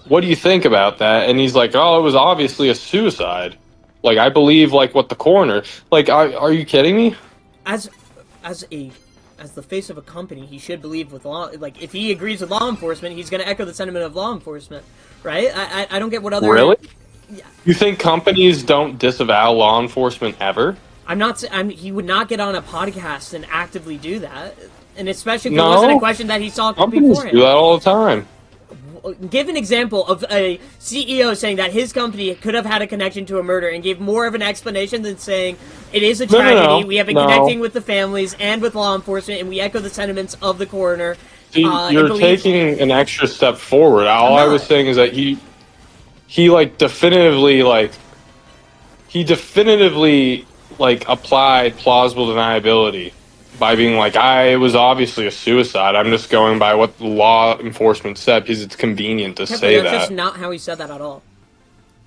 What do you think about that? And he's like, oh, it was obviously a suicide. Like, I believe, like, what the coroner... Like, are you kidding me? As the face of a company, he should believe with law... Like, if he agrees with law enforcement, he's going to echo the sentiment of law enforcement, right? I don't get what other... Really? Yeah. You think companies don't disavow law enforcement ever? He would not get on a podcast and actively do that. And especially if it wasn't a question that he saw companies beforehand. do that all the time. Give an example of a CEO saying that his company could have had a connection to a murder and gave more of an explanation than saying it is a tragedy. We have been connecting with the families and with law enforcement, and we echo the sentiments of the coroner. See, you're taking an extra step forward. All I was saying is that he definitively applied plausible deniability by being like, it was obviously a suicide. I'm just going by what the law enforcement said because it's convenient to say that. That's just not how he said that at all.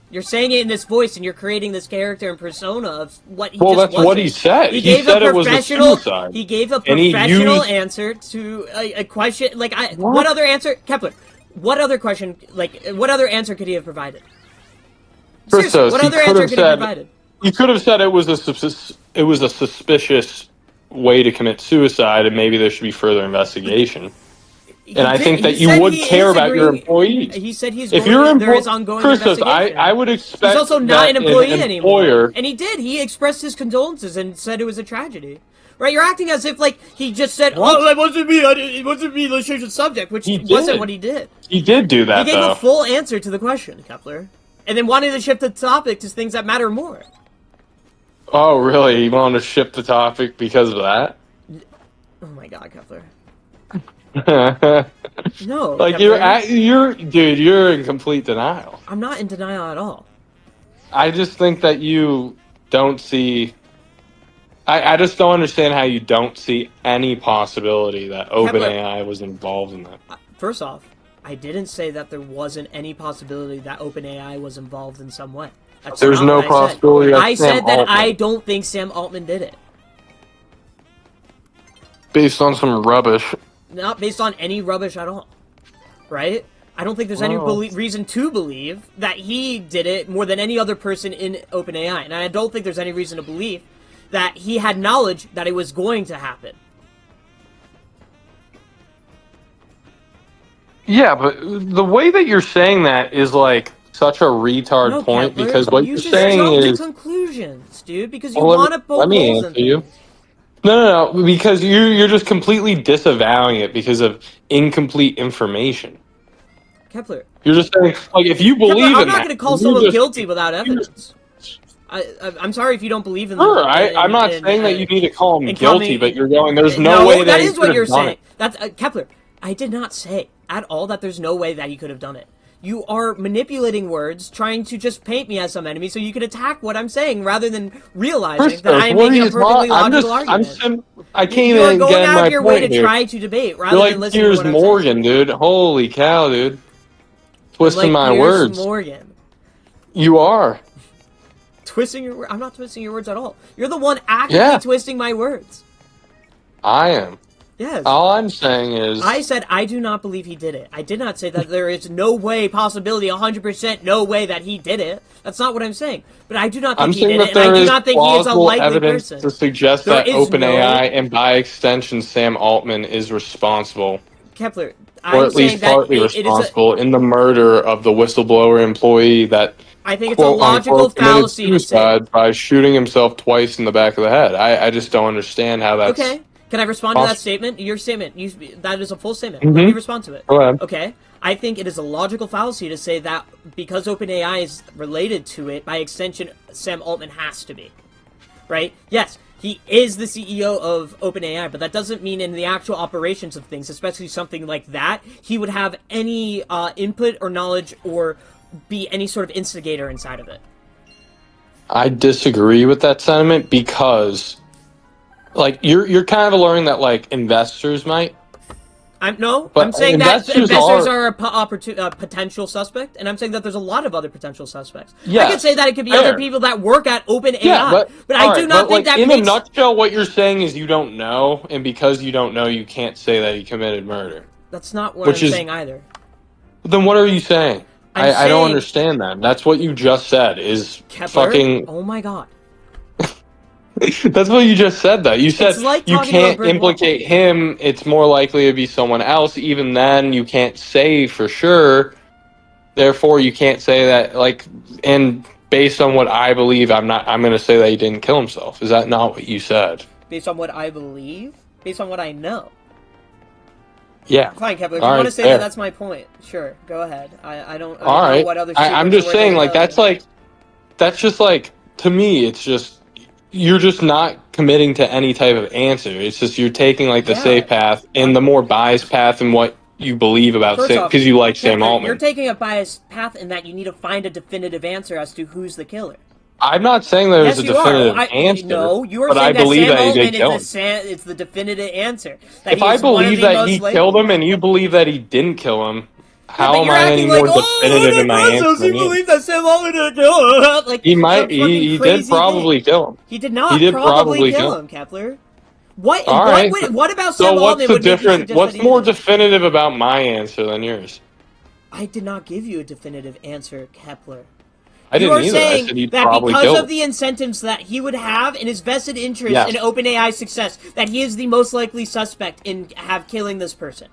You're saying it in this voice, and you're creating this character and persona of what he Well, that's what he said. He said it was a suicide. He gave a professional answer to a question. What other answer, Kepler? What other question? What other answer could he have provided? Seriously, what other answer could he have provided? He could have said it was a suspicious way to commit suicide, and maybe there should be further investigation. I think that you would care about your employees. He said he's if going, there is ongoing investigation. I would expect he's also not an employee anymore. And he did. He expressed his condolences and said it was a tragedy. Right? You're acting as if he just said, "Oh, it wasn't me. It wasn't me. Let's change the subject," which wasn't what he did. He did do that. He gave a full answer to the question, Kepler, and then wanted to shift the topic to things that matter more. Oh, really? You wanted to shift the topic because of that? Oh my God, Kepler. No, Kepler. you're in complete denial. I'm not in denial at all. I just think that you don't see. I just don't understand how you don't see any possibility that OpenAI was involved in that. First off, I didn't say that there wasn't any possibility that OpenAI was involved in some way. There's no possibility. I said that I don't think Sam Altman did it. Based on some rubbish. Not based on any rubbish at all. Right? I don't think there's any reason to believe that he did it more than any other person in OpenAI. And I don't think there's any reason to believe that he had knowledge that it was going to happen. Yeah, but the way that you're saying that is such a retard point, Kepler, because what you're saying is conclusions, dude, because you want to poke holes in you. No, because you're just completely disavowing it because of incomplete information. Kepler, you're just saying if you believe Kepler, I'm not going to call someone guilty without evidence. I'm sorry if you don't believe in them. Sure, I'm not saying that you need to call him guilty, but you're going. There's no way that is what you're saying. That's Kepler. I did not say at all that there's no way that he could have done it. You are manipulating words, trying to just paint me as some enemy so you can attack what I'm saying rather than realizing that I'm making a perfectly logical argument. I can't even get my point. You're going out of your way to try to debate rather than listen to what I'm saying. Piers Morgan, dude. Holy cow, dude. Twisting my words. Morgan. You are. Twisting your words? I'm not twisting your words at all. You're the one actively twisting my words. I am. Yes. All I'm saying is... I said I do not believe he did it. I did not say that there is no way, possibility, 100% no way that he did it. That's not what I'm saying. But I do not think he did it, and I do not think he is a likely person. To suggest that OpenAI, and by extension Sam Altman, is responsible. Kepler, or at least partly responsible in the murder of the whistleblower employee that... I think it's a logical fallacy to say. By shooting himself twice in the back of the head. I just don't understand how that's... Okay. Can I respond to that statement? Your statement. That is a full statement. Let me respond to it. Go ahead. Okay. I think it is a logical fallacy to say that because OpenAI is related to it, by extension, Sam Altman has to be. Right? Yes, he is the CEO of OpenAI, but that doesn't mean in the actual operations of things, especially something like that, he would have any input or knowledge or be any sort of instigator inside of it. I disagree with that sentiment because, like, you're kind of learning that like investors might. I'm But saying that investors investors are- are a potential suspect, and I'm saying that there's a lot of other potential suspects. I Yes, could say that it could be fair. other people that work at OpenAI, Yeah, but I do not think like, that in makes. a nutshell, what you're saying is you don't know, and because you don't know, you can't say that he committed murder. That's not what Which I'm is saying either. then what are you saying? I'm I don't saying- understand that. That's what you just said. Is Kepler, fucking. oh my god. That's what you just said. Though you said It's like you talking about a can't brick wall. implicate him. It's more likely to be someone else. Even then, you can't say for sure. Therefore, you can't say that. Like, and based on what I believe, I'm going to say that he didn't kill himself. Is that not what you said? Based on what I believe, based on what I know. Yeah. Fine, Kepler. If All you want right, to say fair. that, that's my point. Sure, go ahead. I don't All know right. what other. I'm just saying, like, that's just like, to me, it's just, you're just not committing to any type of answer. It's just you're taking like the Yeah. safe path and the more biased path in what you believe about First Sam, off, because you like Sam Kepler, Altman. You're taking a biased path in that you need to find a definitive answer as to who's the killer. I'm not saying there's Yes, a you are. definitive answer. No, you are but I saying that believe Sam that he Altman did kill him. is the definitive answer. That If he I is one of believe the that most he likely- killed him and you believe that he didn't kill him, how but am you're I any acting more like, definitive in my answer than you you? believe that Sam Altman didn't kill him. Like, He might. some fucking He did crazy probably thing. kill him. He did not He did probably kill kill him, Kepler. What? All right. What about So Sam what's Altman the would make you different? suggest What's that he more did it? definitive about my answer than yours? I did not give you a definitive answer, Kepler. I You didn't are either. I saying said he'd that probably because kill of him. the incentives that he would have in his vested interest Yes. in OpenAI's success, that he is the most likely suspect in killing this person,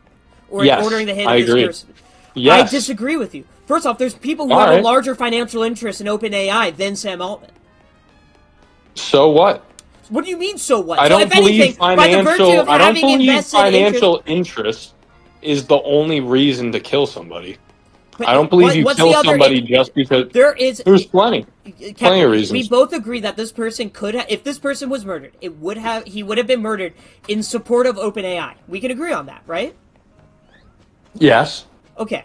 or in Yes, ordering the hit I of this agree. person. Yes. I disagree with you. First off, there's people who All have a right. larger financial interest in OpenAI than Sam Altman. So what? What do you mean? So what? I So don't if anything, believe by the virtue financial. of I don't having believe invested financial interest is the only reason to kill somebody. But I don't believe you what's kill the other- somebody just because there is. there's plenty Kepler, of reasons. we both agree that this person could have, if this person was murdered, he would have been murdered in support of OpenAI. We can agree on that, right? Yes. Okay.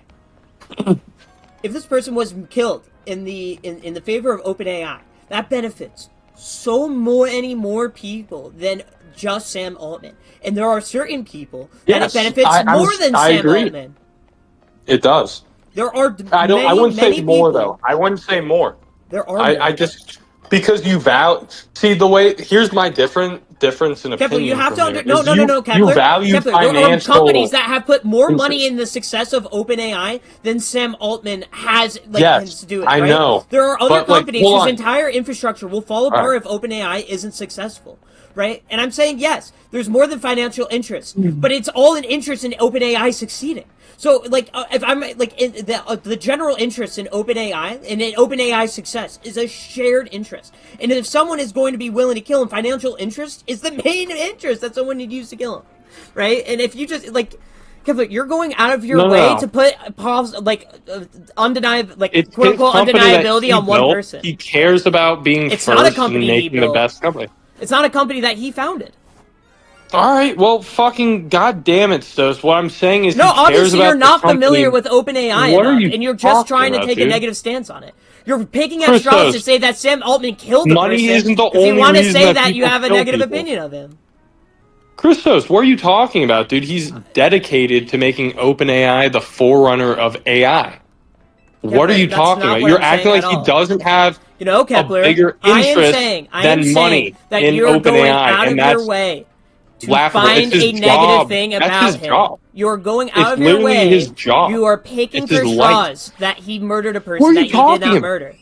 If this person was killed in the favor of OpenAI, that benefits so many more people than just Sam Altman. And there are certain people that Yes, it benefits more than I Sam agree. Altman. It does. There are I don't. I wouldn't many say more people- though. I wouldn't say more. There are I more. just because you see the way. Here's my difference in opinion. Kepler, you have to from under here, no, is Kepler. You value Kepler, there are financial companies that have put more money interest. in the success of OpenAI than Sam Altman has, Yes, to do it. I right? know. There are other But, like, companies hold whose on. entire infrastructure will fall apart right. if OpenAI isn't successful. Right? And I'm saying yes, there's more than financial interest, but it's all an interest in OpenAI succeeding. So, if I'm in the general interest in OpenAI and in OpenAI's success is a shared interest. And if someone is going to be willing to kill him, financial interest is the main interest that someone would use to kill him, right? And if you just Kepler, you're going out of your way to put undeniable, It's quote his unquote company that undeniability he on one built. person. He cares about being It's first not a company and he making the built. best company. It's not a company that he founded. All right, well, fucking goddamn it, Stos. What I'm saying is, No, he cares obviously about you're not the company. familiar with OpenAI What are enough, you and you're just talking trying to about, take a dude? negative stance on it. You're picking at Chris straws to Stos, say that Sam Altman killed the money person isn't the because you only want to reason say that that you people have a kill negative people. opinion of him. Christos, what are you talking about, dude? He's dedicated to making OpenAI the forerunner of AI. What are you that's talking not about? what You're I'm acting saying like at he all. doesn't have You know, Kepler, a bigger I am interest saying than money that in you're going OpenAI, out of and your that's way to laughable. find It's his a negative job. thing That's about his him. job. You're going It's out of your literally way. his job. You are picking It's for his life. straws that he murdered a What are person you that he did talking not about? murder.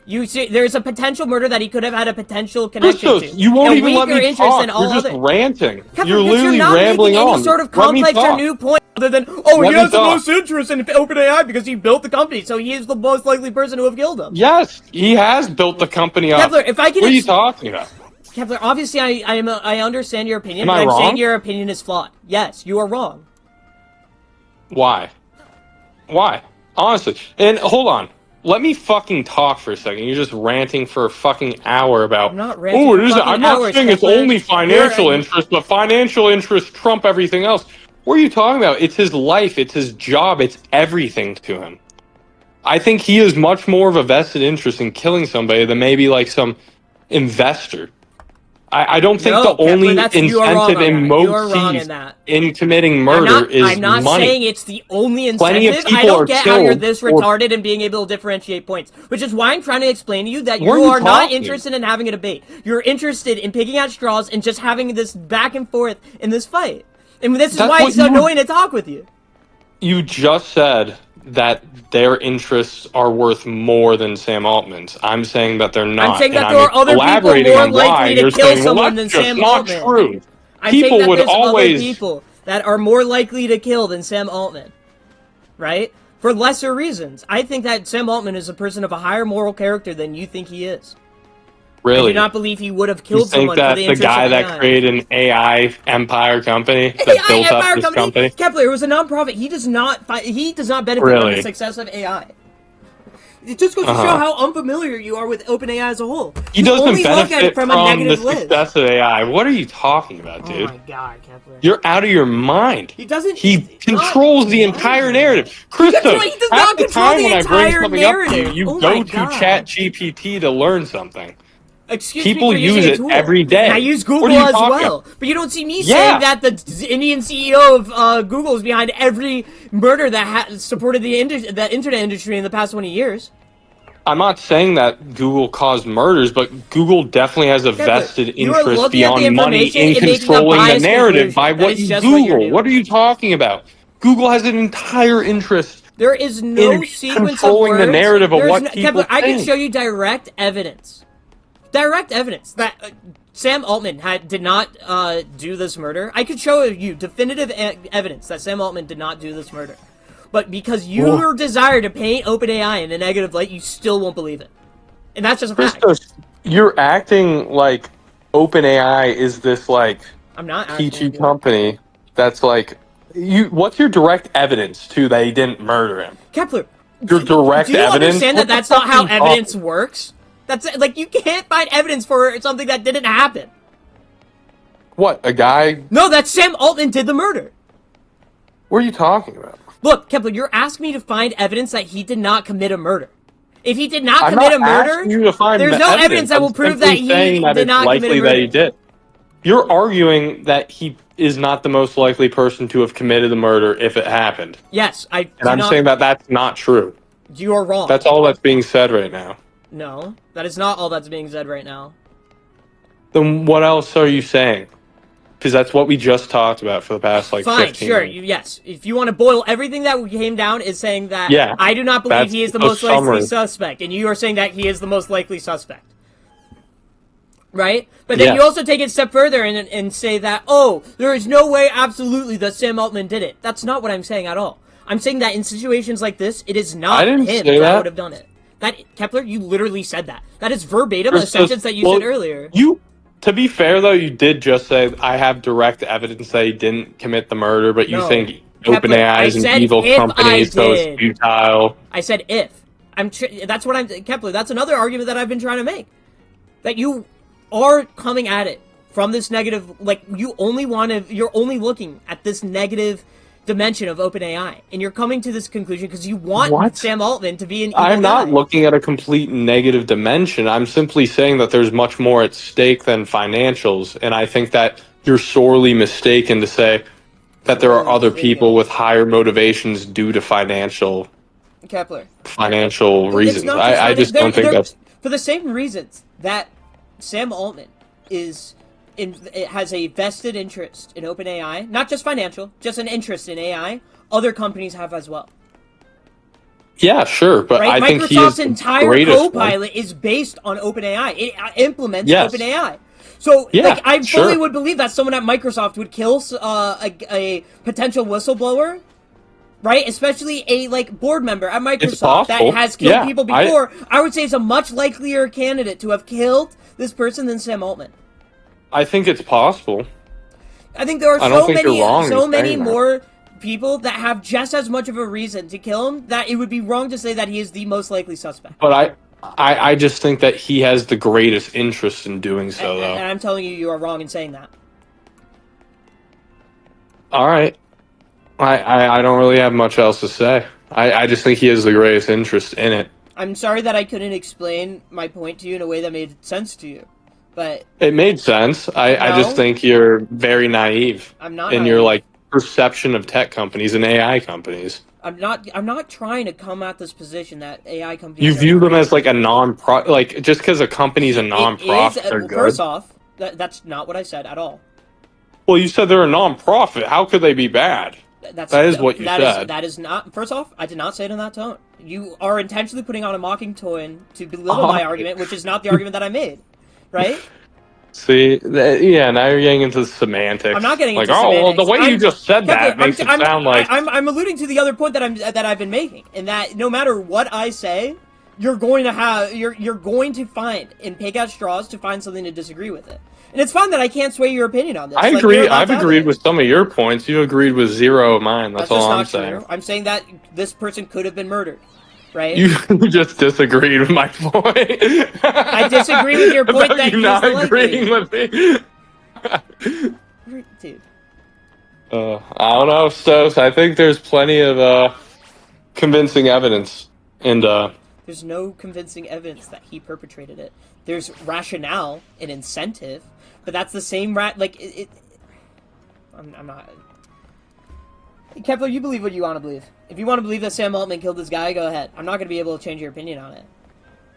You see, there's a potential murder that he could have had a potential connection Christos, to. you won't A even let weaker me interest talk. than all You're just other. ranting. Kepler, You're because literally you're not rambling making on. any sort of Let me complex or talk. new point other than, he Let me has the talk. most interest in OpenAI because he built the company, so he is the most likely person to have killed him. Yes, he has built the company up. Kepler, if I can What are you talking about? Kepler, obviously I understand your opinion, Am but I I'm wrong? saying your opinion is flawed. Yes, you are wrong. Why? Why? Honestly. And hold on. Let me fucking talk for a second. You're just ranting for a fucking hour about. I'm not ranting for fucking I'm not hours, saying it's Kepler. only financial You're- interest, but financial interests trump everything else. What are you talking about? It's his life. It's his job. It's everything to him. I think he has much more of a vested interest in killing somebody than maybe like some investor. I don't think No, the Kepler, only you are wrong incentive on in that. You are most wrong in C's that. in committing I'm murder is not money. saying it's the only Plenty of incentive. I people don't are get how you're killed this retarded and being able to differentiate points, which is why I'm trying to explain to you that What you are you are not talking? interested in having a debate. You're interested in picking at straws and just having this back and forth in this fight. And this is That's why what it's so annoying to talk with you. You just said that their interests are worth more than Sam Altman's. I'm saying that they're I'm not, saying and that there I'm are other people elaborating more on why. likely And to you're kill saying, "Well, someone that's than just Sam not Altman. true." I'm saying People that would there's other always. people that are more likely to kill than Sam Altman, right? For lesser reasons. I think that Sam Altman is a person of a higher moral character than you think he is. I do Really? not believe he would have You killed think someone for that the the interest guy of that AI. created an AI empire company that AI built up Empire this company? company? Kepler, it was a non-profit. He does not benefit from the Really? success of AI. It just goes to show Uh-huh. how unfamiliar you are with OpenAI as a whole. He You only doesn't look at it benefit from a from the negative list. success of AI. What are you talking about, Oh dude? my god, Kepler. You're out of your mind. He doesn't. He controls the entire narrative. He Christos, does half not the control time the when I bring entire something up to narrative. you Oh my go to god. Chat GPT to learn something. Excuse People me for using use a it tool. every day. And I use What Google are you as talking well. about? But you don't see me Yeah. saying that the Indian CEO of Google is behind every murder that supported the internet industry in the past 20 years. I'm not saying that Google caused murders, but Google definitely has a vested You are interest looking at the beyond money information in and making a controlling the biased narrative conclusion. by That what is you just what you're Google. What are doing. you talking about? Google has an entire interest There is in no sequence of controlling the words. narrative of There is what no, people Kepler, I can think. show you direct evidence. Direct evidence that Sam Altman did not do this murder. I could show you definitive evidence that Sam Altman did not do this murder. But because your desire to paint OpenAI in a negative light, you still won't believe it. And that's just a fact. Christos, you're acting like OpenAI is this like I'm not peachy acting. company that's like you. What's your direct evidence to that he didn't murder him? Kepler, Your direct do you evidence? understand What that the that's fuck not how are you evidence talking? works? That's like you can't find evidence for something that didn't happen. What, a guy? No, that Sam Altman did the murder. What are you talking about? Look, Kepler, you're asking me to find evidence that he did not commit a murder. If he did not I'm commit not a murder, asking you to find there's no evidence that I'm will prove simply that he saying that did it's not commit a likely that he murder. did. You're arguing that he is not the most likely person to have committed the murder if it happened. Yes, And I'm saying that that's not true. You are wrong. That's all that's being said right now. No, that is not all that's being said right now. Then what else are you saying? Because that's what we just talked about for the past like Fine, 15 sure, minutes. yes. If you want to boil everything that came down is saying that Yeah, I do not believe that's he is the a most likely summary. suspect, and you are saying that he is the most likely suspect. Right? But then Yeah. you also take it a step further and say that, oh, there is no way absolutely that Sam Altman did it. That's not what I'm saying at all. I'm saying that in situations like this, it is not I didn't him say that that. would have done it. That Kepler, you literally said that. That is verbatim a Christos, sentence that you well, said earlier. To be fair though, you did just say I have direct evidence that he didn't commit the murder, but you No. think Kepler, OpenAI I is an said evil if company, I so it's did. futile. I said if. That's what I'm Kepler, that's another argument that I've been trying to make. That you are coming at it from this negative, like you're only looking at this negative dimension of OpenAI, and you're coming to this conclusion because you want What? Sam Altman to be an evil I'm not guy. looking at a complete negative dimension. I'm simply saying that there's much more at stake than financials, and I think that you're sorely mistaken to say that there are other people with higher motivations due to financial Kepler. reasons. It's not I just don't think that's for the same reasons that Sam Altman has a vested interest in OpenAI, not just financial, just an interest in AI. Other companies have as well. Yeah, sure, but Right? I think he is Microsoft's the entire greatest one. Copilot is based on OpenAI. It implements Yes. OpenAI. So, Yeah, like, I sure. fully would believe that someone at Microsoft would kill a potential whistleblower, right? Especially a board member at Microsoft that possible. has killed Yeah, people before. I would say is a much likelier candidate to have killed this person than Sam Altman. I think it's possible. I think there are I don't think you're wrong so in many saying that. more people that have just as much of a reason to kill him that it would be wrong to say that he is the most likely suspect. But I just think that he has the greatest interest in doing so, though. And I'm telling you, you are wrong in saying that. All right. I don't really have much else to say. I just think he has the greatest interest in it. I'm sorry that I couldn't explain my point to you in a way that made sense to you, but It made sense. I just no, think you're very naive I'm not in your naive. like perception of tech companies and AI companies. I'm not. I'm not trying to come at this position that AI You companies are view them as great. like a non-pro, like just because a company's a It is. non-profit, they're Well, first good. off, that's not what I said at all. Well, you said they're a non-profit. How could they be bad? That's That is what you said. that is not. First off, I did not say it in that tone. You are intentionally putting on a mocking tone to belittle my Alright. argument, which is not the argument that I made, right? See, yeah, now you're getting into the semantics. I'm not getting Like, into oh, well, the semantics. way you just said Kepler, that makes it sound like I'm alluding to the other point that I've been making, and that no matter what I say, you're going to find and pick out straws to find something to disagree with it. And it's fine that I can't sway your opinion on this. I Like, you're agree. allowed I've to have agreed it. with some of your points. You agreed with zero of mine. That's That's just all I'm not saying. true. I'm saying that this person could have been murdered, right? You just disagreed with my point. I disagree with your point About that you he's not the agreeing likely. with me. Dude, I don't know, Stos. I think there's plenty of convincing evidence, and there's no convincing evidence that he perpetrated it. There's rationale and incentive, but that's the same like it. I'm not. Kepler, you believe what you want to believe. If you want to believe that Sam Altman killed this guy, go ahead. I'm not going to be able to change your opinion on it.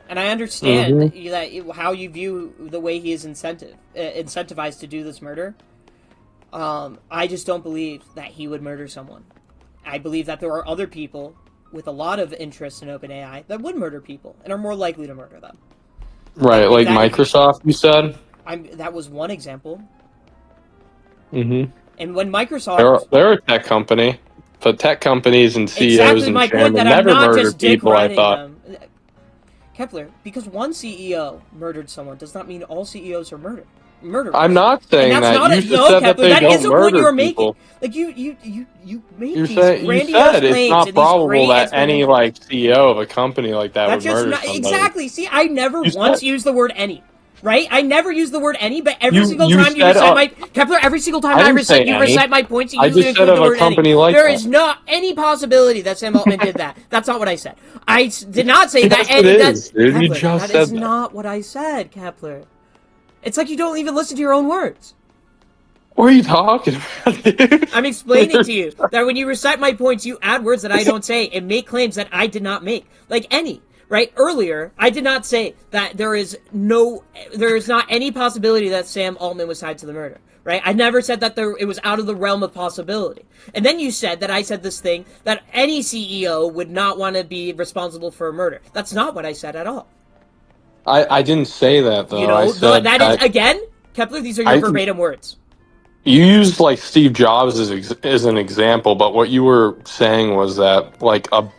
And I understand that how you view the way he is incentivized to do this murder. I just don't believe that he would murder someone. I believe that there are other people with a lot of interest in OpenAI that would murder people and are more likely to murder them. right, like Microsoft, you said. That was one example. Mm-hmm. And when Microsoft, They're a tech company, but tech companies and CEOs exactly and my point, chairmen that I'm never not murder just dick people. I riding thought. them. Kepler, because one CEO murdered someone does not mean all CEOs are murderers. I'm not saying And that's that. not You a, just no, said Kepler, that they that is don't a point you murder are making. people. Like you make You're these saying you grandiose said it's claims not and these probable great that any explanations. like CEO of a company like that That's would just murder not somebody. exactly. See, I never You once said used the word any. Right? I never use the word any, but every single you time you said recite my Kepler, every single time I didn't say you any. recite my points, you I usually just said include of the a word any. company like There that. is not any possibility that Sam Altman did that. That's not what I said. Did not say that. Yes, it is, dude. You Kepler, just that is said that. not what I said, Kepler. It's like you don't even listen to your own words. What are you talking about, dude? I'm explaining to you that when you recite my points, you add words that I don't say and make claims that I did not make. Like any. Right? Earlier, I did not say that there is not any possibility that Sam Altman was tied to the murder. Right? I never said that it was out of the realm of possibility. And then you said that I said this thing that any CEO would not want to be responsible for a murder. That's not what I said at all. I didn't say that though. You know, I said that is, again, Kepler, these are your verbatim words. You used like Steve Jobs as an example, but what you were saying was that like a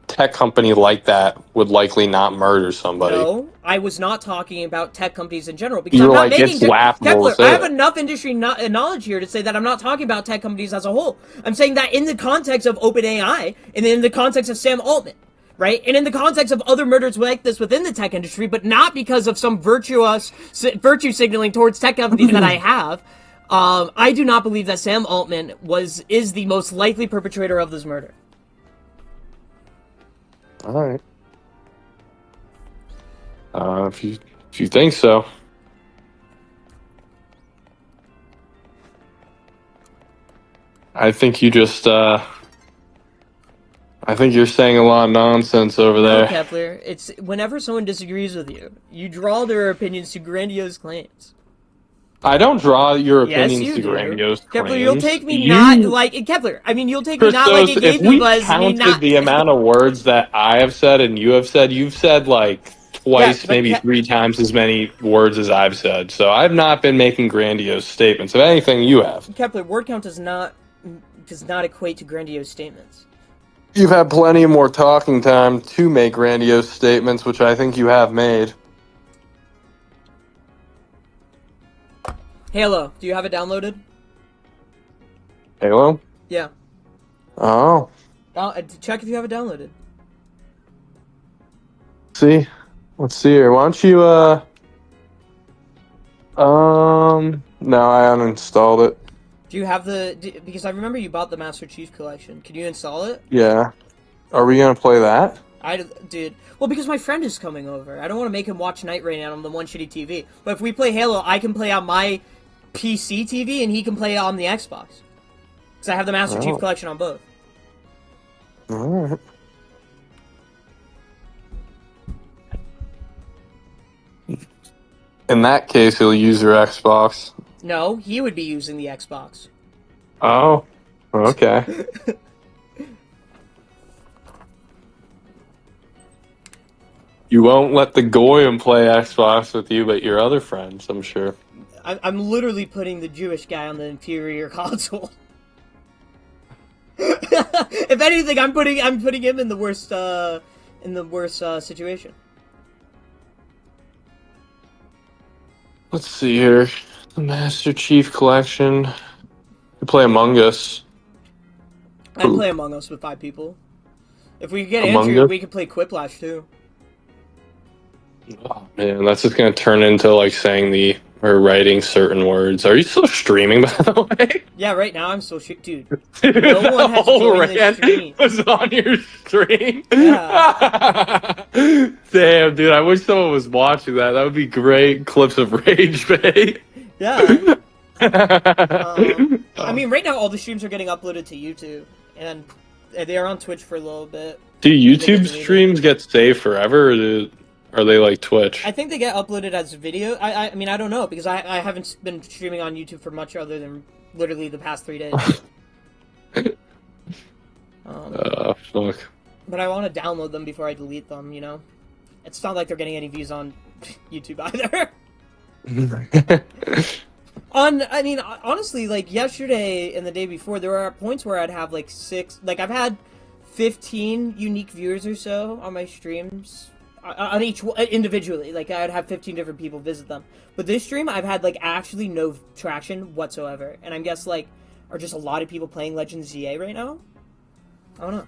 tech company like that would likely not murder somebody. No, I was not talking about tech companies in general because You I'm were not like, making it's laughable Kepler. to say I have that. enough industry knowledge here to say that I'm not talking about tech companies as a whole. I'm saying that in the context of OpenAI and in the context of Sam Altman, right, and in the context of other murders like this within the tech industry, but not because of some virtue signaling towards tech companies that I have. I do not believe that Sam Altman is the most likely perpetrator of this murder. All right. If you think so, I think you just I think you're saying a lot of nonsense over No, there. Kepler. It's whenever someone disagrees with you, you draw their opinions to grandiose claims. I don't draw your Yes, opinions you to do. grandiose Kepler, claims. you'll take me not like Kepler. I mean, you'll take me not like a If Geku we Buzz, me counted not. the amount of words that I have said and you've said like Yeah, twice, but maybe three times as many words as I've said. So I've not been making grandiose statements. If anything, you have. Kepler, word count does not equate to grandiose statements. You've had plenty more talking time to make grandiose statements, which I think you have made. Halo, do you have it downloaded? Halo? Yeah. Oh. Check if you have it downloaded. See? Let's see here. Why don't you, no, I uninstalled it. Do you have because I remember you bought the Master Chief Collection. Can you install it? Yeah. Are we gonna play that? Dude. Well, because my friend is coming over. I don't want to make him watch Night Rain on the one shitty TV. But if we play Halo, I can play on my PC TV and he can play on the Xbox. Because I have the Master Chief Collection on both. Alright. In that case, he'll use your Xbox. No, he would be using the Xbox. Oh, okay. You won't let the Goyim play Xbox with you, but your other friends, I'm sure. I'm literally putting the Jewish guy on the inferior console. If anything, I'm putting him in the worst situation. Let's see here. The Master Chief Collection. You play Among Us. I'd play Among Us with 5 people. If we could get Among Andrew, Us? we could play Quiplash too. Oh, man, that's just gonna turn into like saying or writing certain words. Are you still streaming, by the way? Yeah, right now I'm still dude. Dude, No one has whole joined this rant stream. was on your stream. Yeah. Damn, dude, I wish someone was watching that. That would be great clips of rage bait. Yeah. I mean, right now all the streams are getting uploaded to YouTube, and they are on Twitch for a little bit. Do YouTube streams get saved forever, or are they like Twitch? I think they get uploaded as video. I mean, I don't know, because I haven't been streaming on YouTube for much other than literally the past 3 days. Fuck. But I want to download them before I delete them, you know? It's not like they're getting any views on YouTube either. I mean, honestly, like, yesterday and the day before, there were points where I'd have, like, 6... Like, I've had 15 unique viewers or so on my streams. On each individually, like I'd have 15 different people visit them. But this stream, I've had like actually no traction whatsoever, and I guess like are just a lot of people playing Legends ZA right now. I don't know.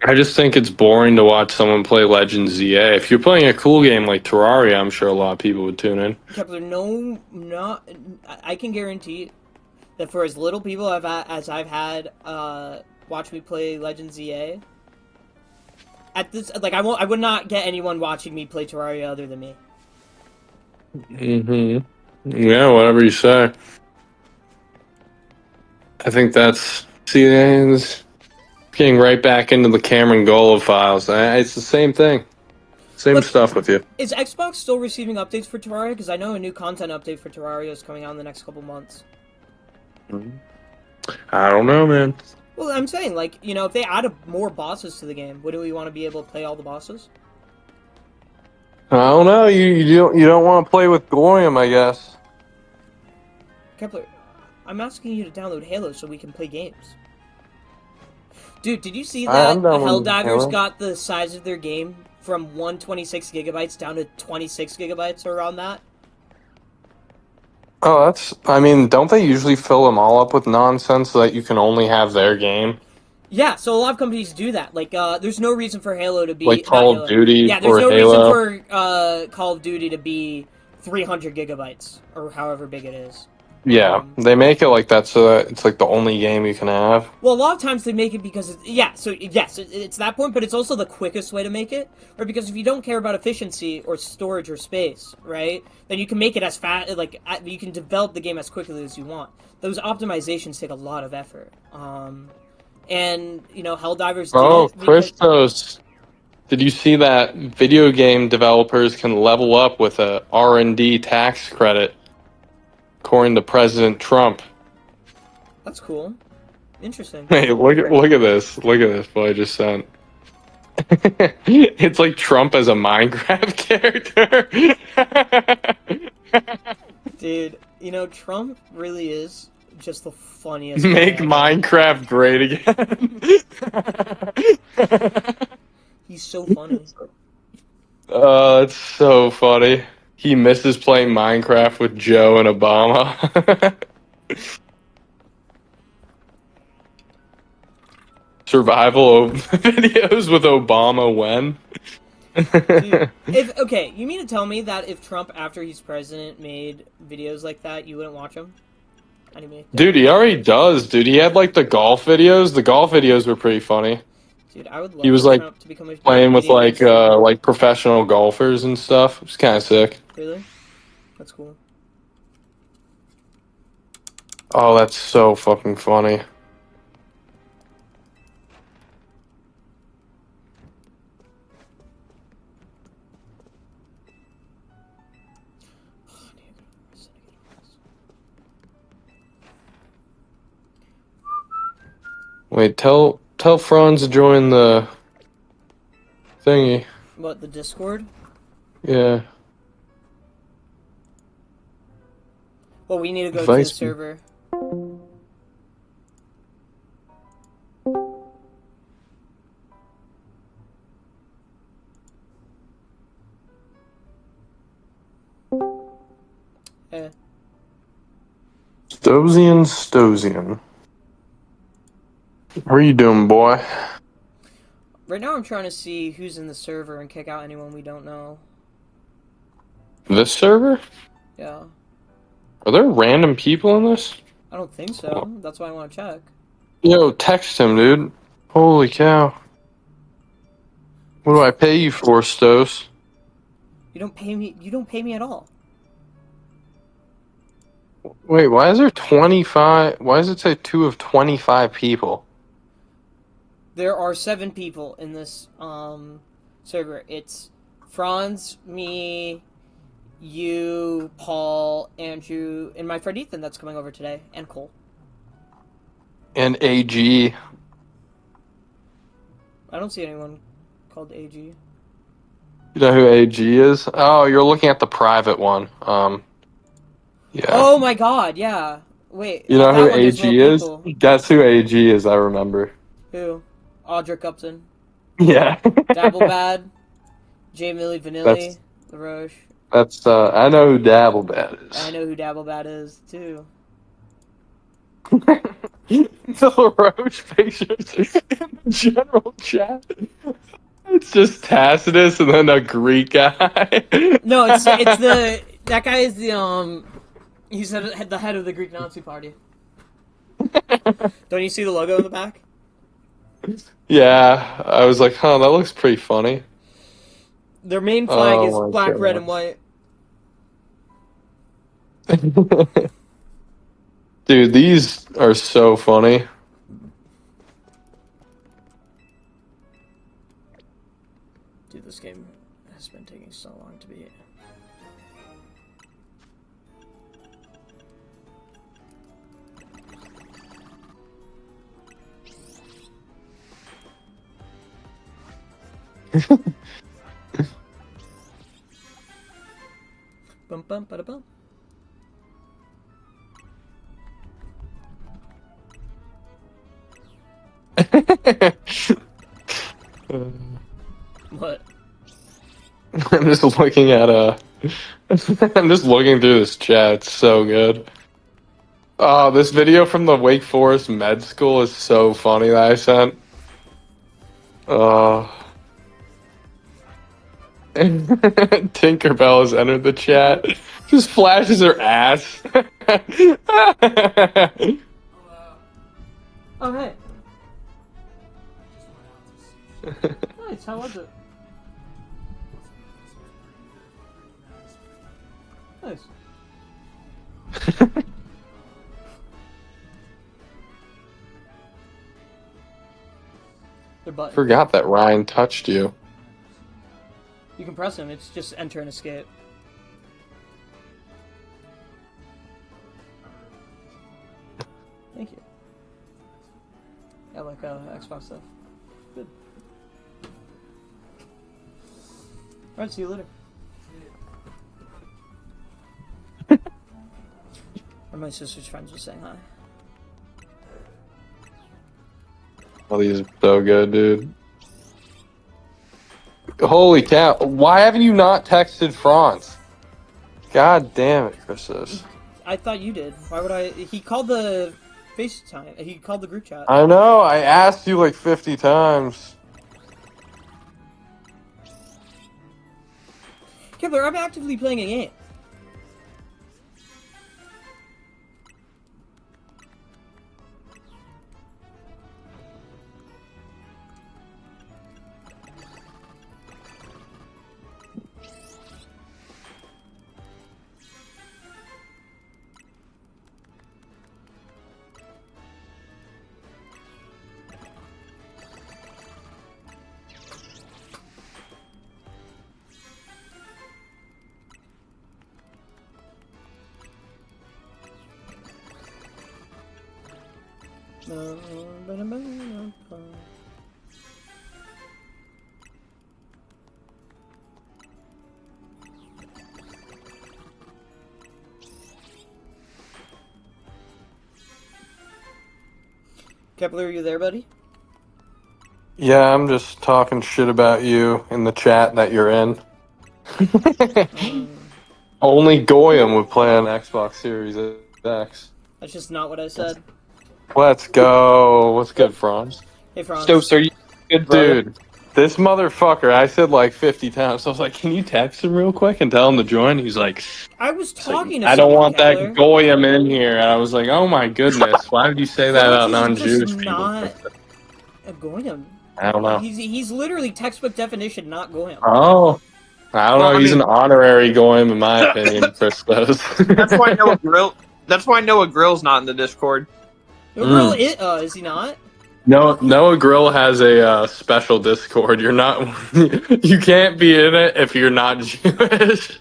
I just think it's boring to watch someone play Legends ZA. If you're playing a cool game like Terraria, I'm sure a lot of people would tune in. Kepler, I can guarantee that for as little people as I've had watch me play Legends ZA. At this, like, I would not get anyone watching me play Terraria other than me. Yeah, whatever you say. I think that's getting right back into the Cameron Gola files. It's the same thing, same stuff with you. Is Xbox still receiving updates for Terraria? Because I know a new content update for Terraria is coming out in the next couple months. I don't know, man. Well, I'm saying, like, you know, if they add more bosses to the game, wouldn't we want to be able to play all the bosses? I don't know. You don't want to play with Goyim, I guess. Kepler, I'm asking you to download Halo so we can play games. Dude, did you see that Helldivers got the size of their game from 126 gigabytes down to 26 gigabytes or around that? Oh, I mean, don't they usually fill them all up with nonsense so that you can only have their game? Yeah, so a lot of companies do that. Like, there's no reason for Halo to be... Like Call of Duty Yeah, there's no Halo. reason for Call of Duty to be 300 gigabytes, or however big it is. Yeah, they make it like that so that it's like the only game you can have. Well, a lot of times they make it because it's that point, but it's also the quickest way to make it. Or because if you don't care about efficiency or storage or space, right, then you can make it as fast, like, you can develop the game as quickly as you want. Those optimizations take a lot of effort. And, you know, Helldivers did it. Christos, did you see that video game developers can level up with a R&D tax credit? According to President Trump. That's cool. Interesting. Hey, look at this. Look at this, what I just sent. It's like Trump as a Minecraft character. Dude, you know, Trump really is just the funniest. Make Minecraft great again. He's so funny. Oh, it's so funny. He misses playing Minecraft with Joe and Obama. Survival videos with Obama when? Dude, you mean to tell me that if Trump, after he's president, made videos like that, you wouldn't watch them? Dude, he already does, dude. He had, like, the golf videos. The golf videos were pretty funny. Dude, I would He love was for like Trump to become a playing with video game streamer. like professional golfers and stuff. It was kind of sick. Really? That's cool. Oh, that's so fucking funny. Wait, tell Franz to join the thingy. What, the Discord? Yeah. Well, we need to go to the Vice. server. Eh. Stosian. What are you doing, boy? Right now I'm trying to see who's in the server and kick out anyone we don't know. This server? Yeah. Are there random people in this? I don't think so. That's why I want to check. Yo, text him, dude. Holy cow. What do I pay you for, Stos? You don't pay me. You don't pay me at all. Wait, why is there 25? Why does it say 2 of 25 people? There are 7 people in this server. It's Franz, me, you, Paul, Andrew, and my friend Ethan that's coming over today, and Cole. And AG. I don't see anyone called AG. You know who AG is? Oh, you're looking at the private one. Yeah. Oh my god, yeah. Wait, You on know who that one there's no AG is? people. Guess who AG is, I remember. Who? Audric Upton. Yeah. Dabblebad. J. Millie Vanilli. LaRoche. That's I know who Dabblebat is. I know who Dabblebad is, too. The LaRoche pictures in the general chat. It's just Tacitus and then a Greek guy. No, it's the... That guy is the, he's the head of the Greek Nazi party. Don't you see the logo in the back? Yeah, I was like, huh, that looks pretty funny. Their main flag is Oh my black, red, and god. white. Dude, these are so funny. Dude, this game has been taking so long to beat. Bum bum bada bum. What? I'm just looking at I'm just looking through this chat. It's so good. Oh, this video from the Wake Forest Med School is so funny that I sent. Tinkerbell has entered the chat. Just flashes her ass. Oh, hey. Nice, how was it? Nice. Their button. Forgot that Ryan touched you. You can press them, it's just enter and escape. Thank you. I like Xbox stuff. Good. Alright, see you later. Or my sister's friends were saying hi. Oh, these are so good, dude. Holy cow. Why haven't you not texted Franz? God damn it, Christos. I thought you did. Why would I? He called the FaceTime. He called the group chat. I know, I asked you like 50 times. Kibler, I'm actively playing a game. Kepler, are you there, buddy? Yeah, I'm just talking shit about you in the chat that you're in. Only Goyam would play on Xbox Series X. That's just not what I said. Let's go. What's good, Franz? Hey, Franz. So, sir, you good, brother? Dude, this motherfucker, I said like 50 times. I was like, can you text him real quick and tell him to join? He's like, I was talking to I don't someone, want Kepler. that Goyam in here. And I was like, oh my goodness, why would you say that about Franz is non-Jewish just people? not a Goyam. I don't know. He's literally textbook definition, not Goyam. Oh. I don't Well, know. I He's mean- an honorary Goyam, in my opinion, Christos. That's why Noah Grill. That's why Noah Grill's not in the Discord. Grill is he not? No, Noah Grill has a special Discord. You're not. You can't be in it if you're not Jewish.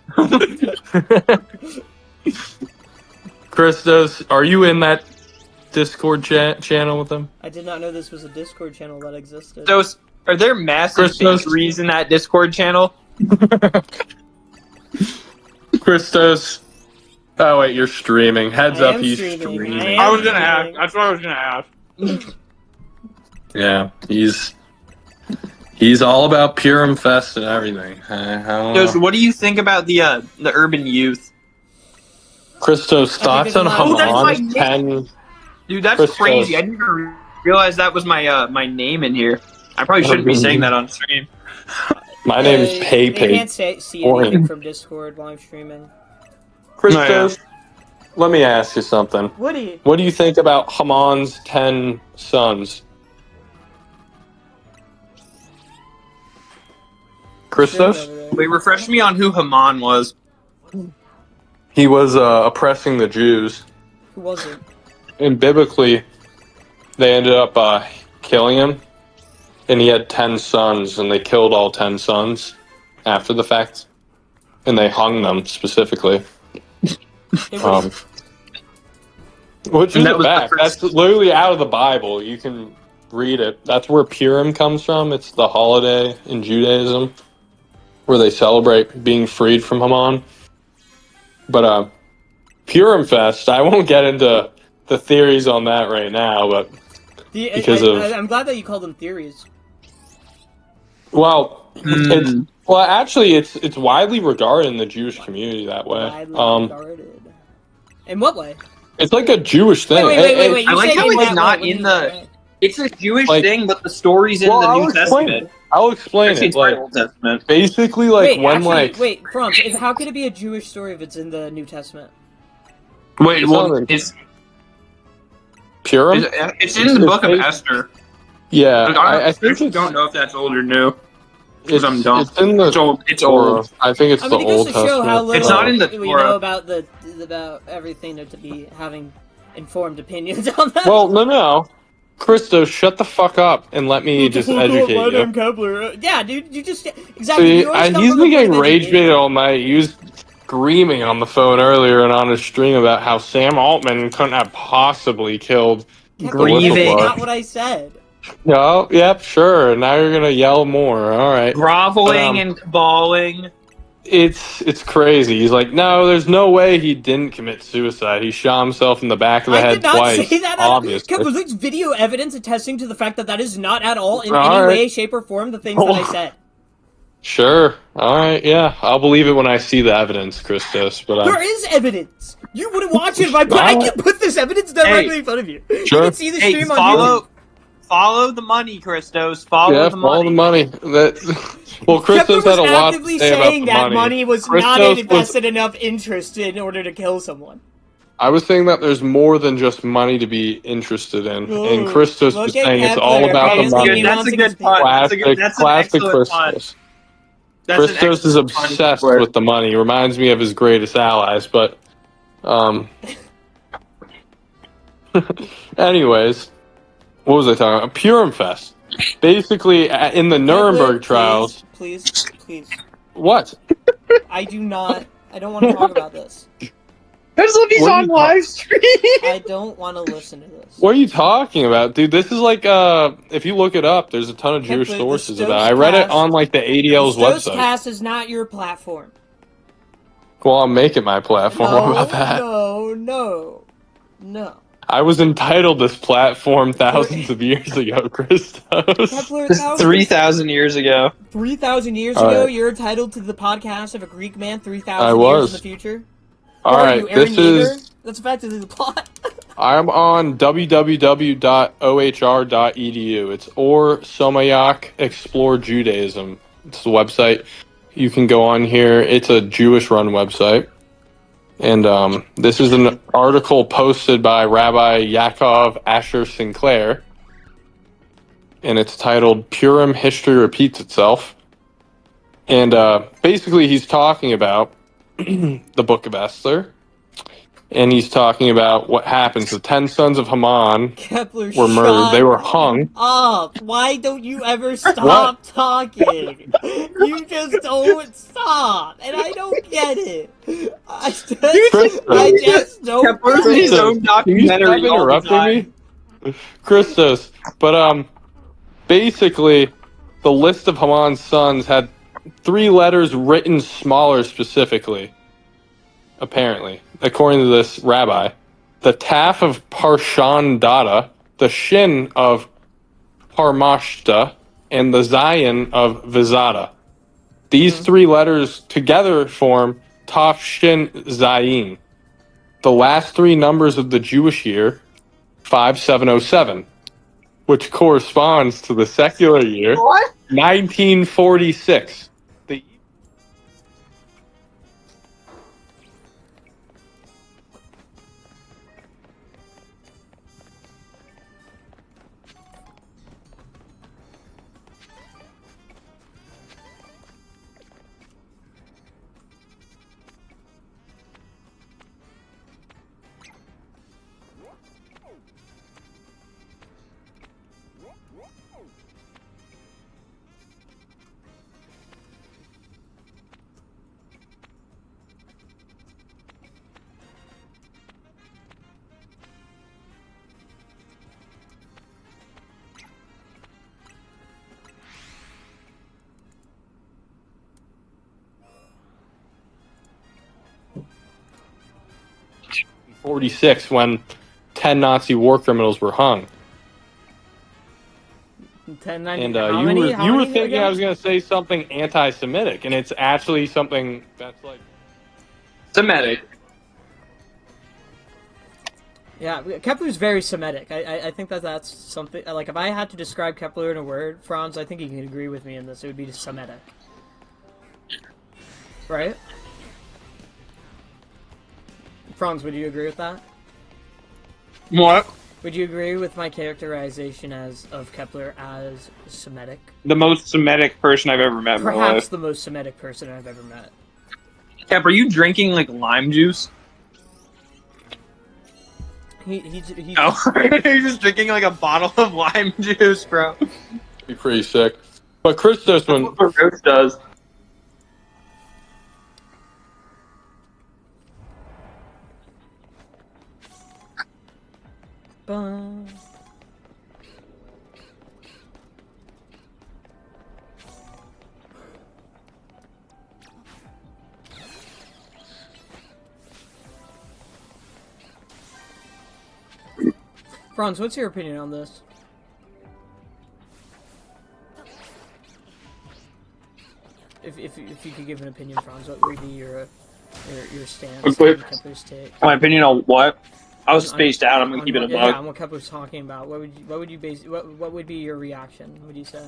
Christos, are you in that Discord channel with them? I did not know this was a Discord channel that existed. So, are there massive Christos. bakeries in that Discord channel? Christos. Oh wait, you're streaming. Heads I up, am he's streaming. streaming. I am I was gonna streaming. ask. That's what I was gonna ask. Yeah, he's all about Purim Fest and everything. I don't know. So, what do you think about the urban youth? Christos, thoughts on there's a lot of- Oh, that's Haman's my 10? Dude, that's Christos. crazy. I didn't even realize that was my my name in here. I probably shouldn't be saying that on stream. My name is They PayPay. can't see Boring. anything from Discord while I'm streaming. Christos, let me ask you something. Woody. What do you think about Haman's 10 sons? Christos? Wait, refresh me on who Haman was. He was oppressing the Jews. Who was it? And biblically, they ended up killing him. And he had 10 sons, and they killed all 10 sons after the fact. And they hung them specifically. Um, which is And that was the back. first- That's literally out of the Bible. You can read it. That's where Purim comes from. It's the holiday in Judaism where they celebrate being freed from Haman. But Purim Fest, I won't get into the theories on that right now, but I'm glad that you called them theories. well, it's widely regarded in the Jewish community that way. Widely regarded. In what way? It's like a Jewish thing. Wait. I You like said how in it's that not way. in What do you the- mean? It's a Jewish Like- thing, but the story's in the I'll New explain Testament. it. I'll explain Actually, it. it's Like, Old Testament. basically, like, Wait, when, actually, like... wait, Franz, how could it be a Jewish story if it's in the New Testament? Wait, It's well, not- it's Purim? it's in the book of Esther. Yeah, Like, I think I it's... don't know if that's old or new. Because I'm dumb. It's in the It's old. It's Torah. old. I think it's I the mean, it Old goes to show Testament. how little It's not in the we Torah. know about everything to be having informed opinions on that. Well, no. Christos, shut the fuck up and let me just educate My you. name Kepler. Yeah, dude, you just exactly. See, you always come he's from a been point getting of rage education. baited all night. He was screaming on the phone earlier and on his stream about how Sam Altman couldn't have possibly killed Kepler, Grieving. that's Whistleblower. not what I said. No, yep, sure. Now you're gonna yell more. All right. Groveling Um, and caballing. It's crazy. He's like, no, there's no way he didn't commit suicide. He shot himself in the back of the I head did not twice. say that. Obviously. Kepler, there's video evidence attesting to the fact that that is not at all in All any right. way, shape, or form the things that I said. Sure. All right. Yeah, I'll believe it when I see the evidence, Christos. But There is evidence. You wouldn't watch it if I can put this evidence directly in front of you. Sure. You can see the Hey, stream on YouTube. follow the money, Christos. Follow yeah, the follow money. the money. Well, Kepler Christos was had a lot to actively say saying about the that money was Christos not was- invested enough interest in order to kill someone. I was saying that there's more than just money to be interested in, and Ooh, Christos look was at saying it's Kepler. all about the Apparently money. he That's wants a to good get pun. paid. That's an Classic excellent pun. Christos. That's an Christos is excellent pun. obsessed with the money. He reminds me of his greatest allies, but anyways, what was I talking about? Purim Fest. Basically, in the Nuremberg trials. Please. What? I don't want to talk about this. Because if he's What are on you live stream. I don't want to listen to this. What are you talking about, dude? This is like, if you look it up, there's a ton of Jewish Kepler, sources about it. I read it on like the ADL's website. Stoscast is not your platform. Well, I'll make it my platform. What about that? No. I was entitled this platform thousands of years ago, Christos. Kepler, Just 3,000 years ago. 3,000 years All ago, right. you're entitled to the podcast of a Greek man 3,000 I years was. in the future? All Or are right, you Aaron this Yeager? is. That's effectively the plot. I'm on www.ohr.edu. It's or Somayak Explore Judaism. It's the website. You can go on here. It's a Jewish-run website. And this is an article posted by Rabbi Yaakov Asher Sinclair. And it's titled Purim History Repeats Itself. And basically he's talking about the book of Esther. And he's talking about what happens. The 10 sons of Haman Kepler, were murdered. They were hung. up. Why don't you ever stop talking? You just don't stop, and I don't get it. I just don't Kepler's get in his it. own Can you stop documentary all the interrupting time. me? Christos. But basically, the list of Haman's sons had 3 letters written smaller specifically. Apparently, according to this rabbi, the Taf of Parshandata, the Shin of Parmashta, and the Zayin of Vizada. These 3 letters together form Taf Shin Zayin. The last 3 numbers of the Jewish year, 5707, which corresponds to the secular year, What? 1946. The 46 when 10 Nazi war criminals were hung. 1090. And How you many? were How you were many thinking again? I was going to say something anti-Semitic, and it's actually something that's like Semitic. Yeah, Kepler's very Semitic. I think that's something. Like, if I had to describe Kepler in a word, Franz, I think you can agree with me in this. It would be Semitic. Right? Franz, would you agree with that? What? Would you agree with my characterization of Kepler as Semitic? The most Semitic person I've ever met in my Perhaps life. the most Semitic person I've ever met. Kep, are you drinking like lime juice? He's Oh, you're just drinking like a bottle of lime juice, bro. be pretty sick. But Christos, That's what Baruch does. Bum. Franz, what's your opinion on this? If you could give an opinion, Franz, what would be your stance Wait. on Kepler's take? My opinion on what? I was On- spaced out. I'm gonna on keep it a what- yeah, bug. on what Kepler's talking about. What would you base? What would be your reaction? Would you say?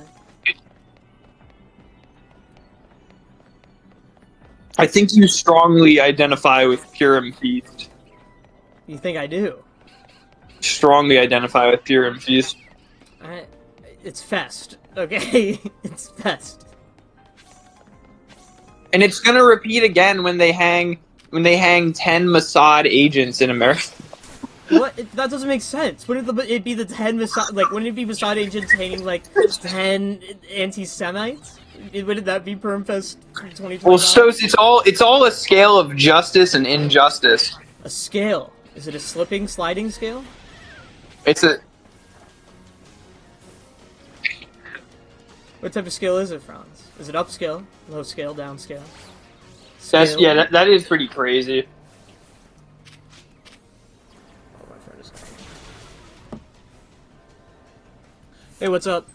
I think you strongly identify with Purim Feast. You think I do? Strongly identify with Purim Feast. It's Fest, okay? It's Fest. And it's gonna repeat again when they hang 10 Mossad agents in America. What? That doesn't make sense. Wouldn't it be the 10 Mossad, like, wouldn't it be Mossad agents hanging, like, 10 anti-Semites? Wouldn't that be Permfest 2025? Well, so it's all a scale of justice and injustice. A scale. Is it a slipping, sliding scale? It's a. What type of scale is it, Franz? Is it upscale, low scale, downscale? That's Scale? yeah. That is pretty crazy. Oh, my friend is coming. Hey, what's up?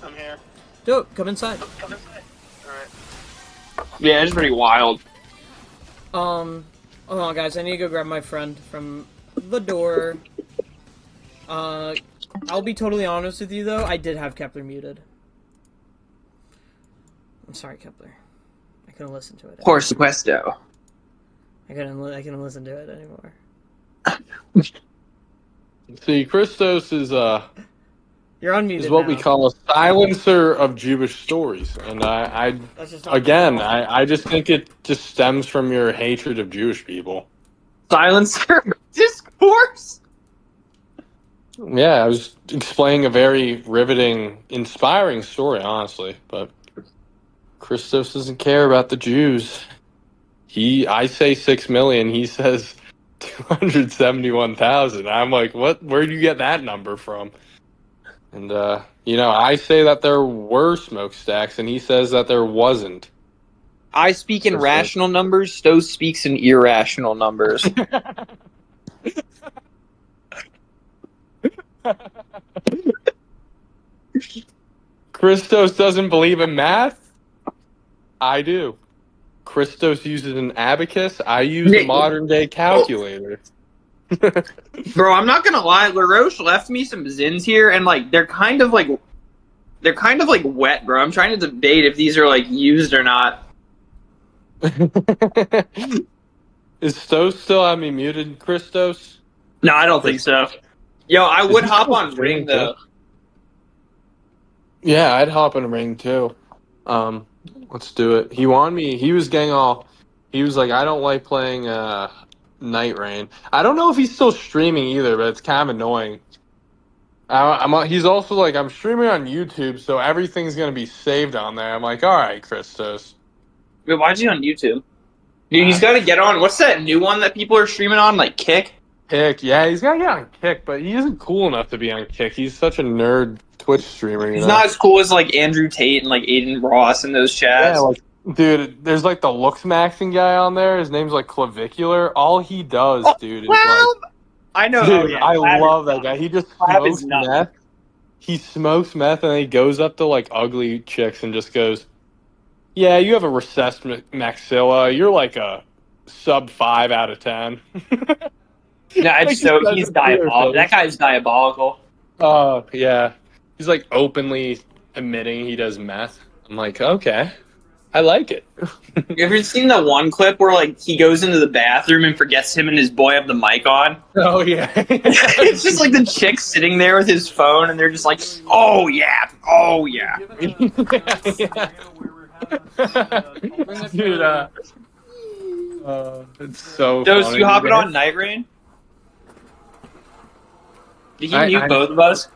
I'm here. Dope, come inside. Alright. Yeah, it's pretty wild. Hold on, guys. I need to go grab my friend from the door. I'll be totally honest with you, though. I did have Kepler muted. I'm sorry, Kepler. I couldn't listen to it. Por supuesto. I couldn't listen to it anymore. See, Christos is You're unmuted is what now. we call a silencer of Jewish stories, and I That's just not again, cool. I just think it just stems from your hatred of Jewish people. Silencer discourse. Yeah, I was explaining a very riveting, inspiring story, honestly, but Christos doesn't care about the Jews. I say 6 million, he says 271,000. I'm like, what? Where do you get that number from? And I say that there were smokestacks, and he says that there wasn't. I speak in rational numbers. Stowe speaks in irrational numbers. Christos doesn't believe in math? I do. Christos uses an abacus. I use a modern day calculator. Bro, I'm not gonna lie. LaRoche left me some zins here, and like they're kind of like wet, bro. I'm trying to debate if these are like used or not. Is Stos still have me muted, Christos? No, I don't think so. Yo, I would he hop still on streaming Ring though. Yeah, I'd hop in a ring too. Let's do it. He was getting all, he was like, I don't like playing Night Rain. I don't know if he's still streaming either, but it's kind of annoying. He's also like, I'm streaming on YouTube, so everything's going to be saved on there. I'm like, all right, Christos. Wait, why'd you on YouTube? Dude, he's got to get on. What's that new one that people are streaming on? Like Kick? Kick, yeah, he's got to get on Kick, but he isn't cool enough to be on Kick. He's such a nerd Twitch streamer. He's not as cool as like Andrew Tate and like Aiden Ross in those chats. Yeah, like, dude, there's like the looks maxing guy on there. His name's like Clavicular. All he does, dude, is like. I know. Dude, Oh, yeah, I love that guy. He just Clav is smokes nuts. meth. He smokes meth and then he goes up to like ugly chicks and just goes, "Yeah, you have a recessed maxilla. You're like a sub 5 out of 10." No, it's so Like, he's diabolical. That guy's diabolical. Oh yeah, he's like openly admitting he does meth. I'm like, okay, I like it. Have you ever seen the one clip where like he goes into the bathroom and forgets him and his boy have the mic on? Oh yeah, It's just like the chick sitting there with his phone, and they're just like, "Oh yeah, oh yeah." Dude, it's so. Dose, funny. you hopping on Night Rain? Did he mute both of us?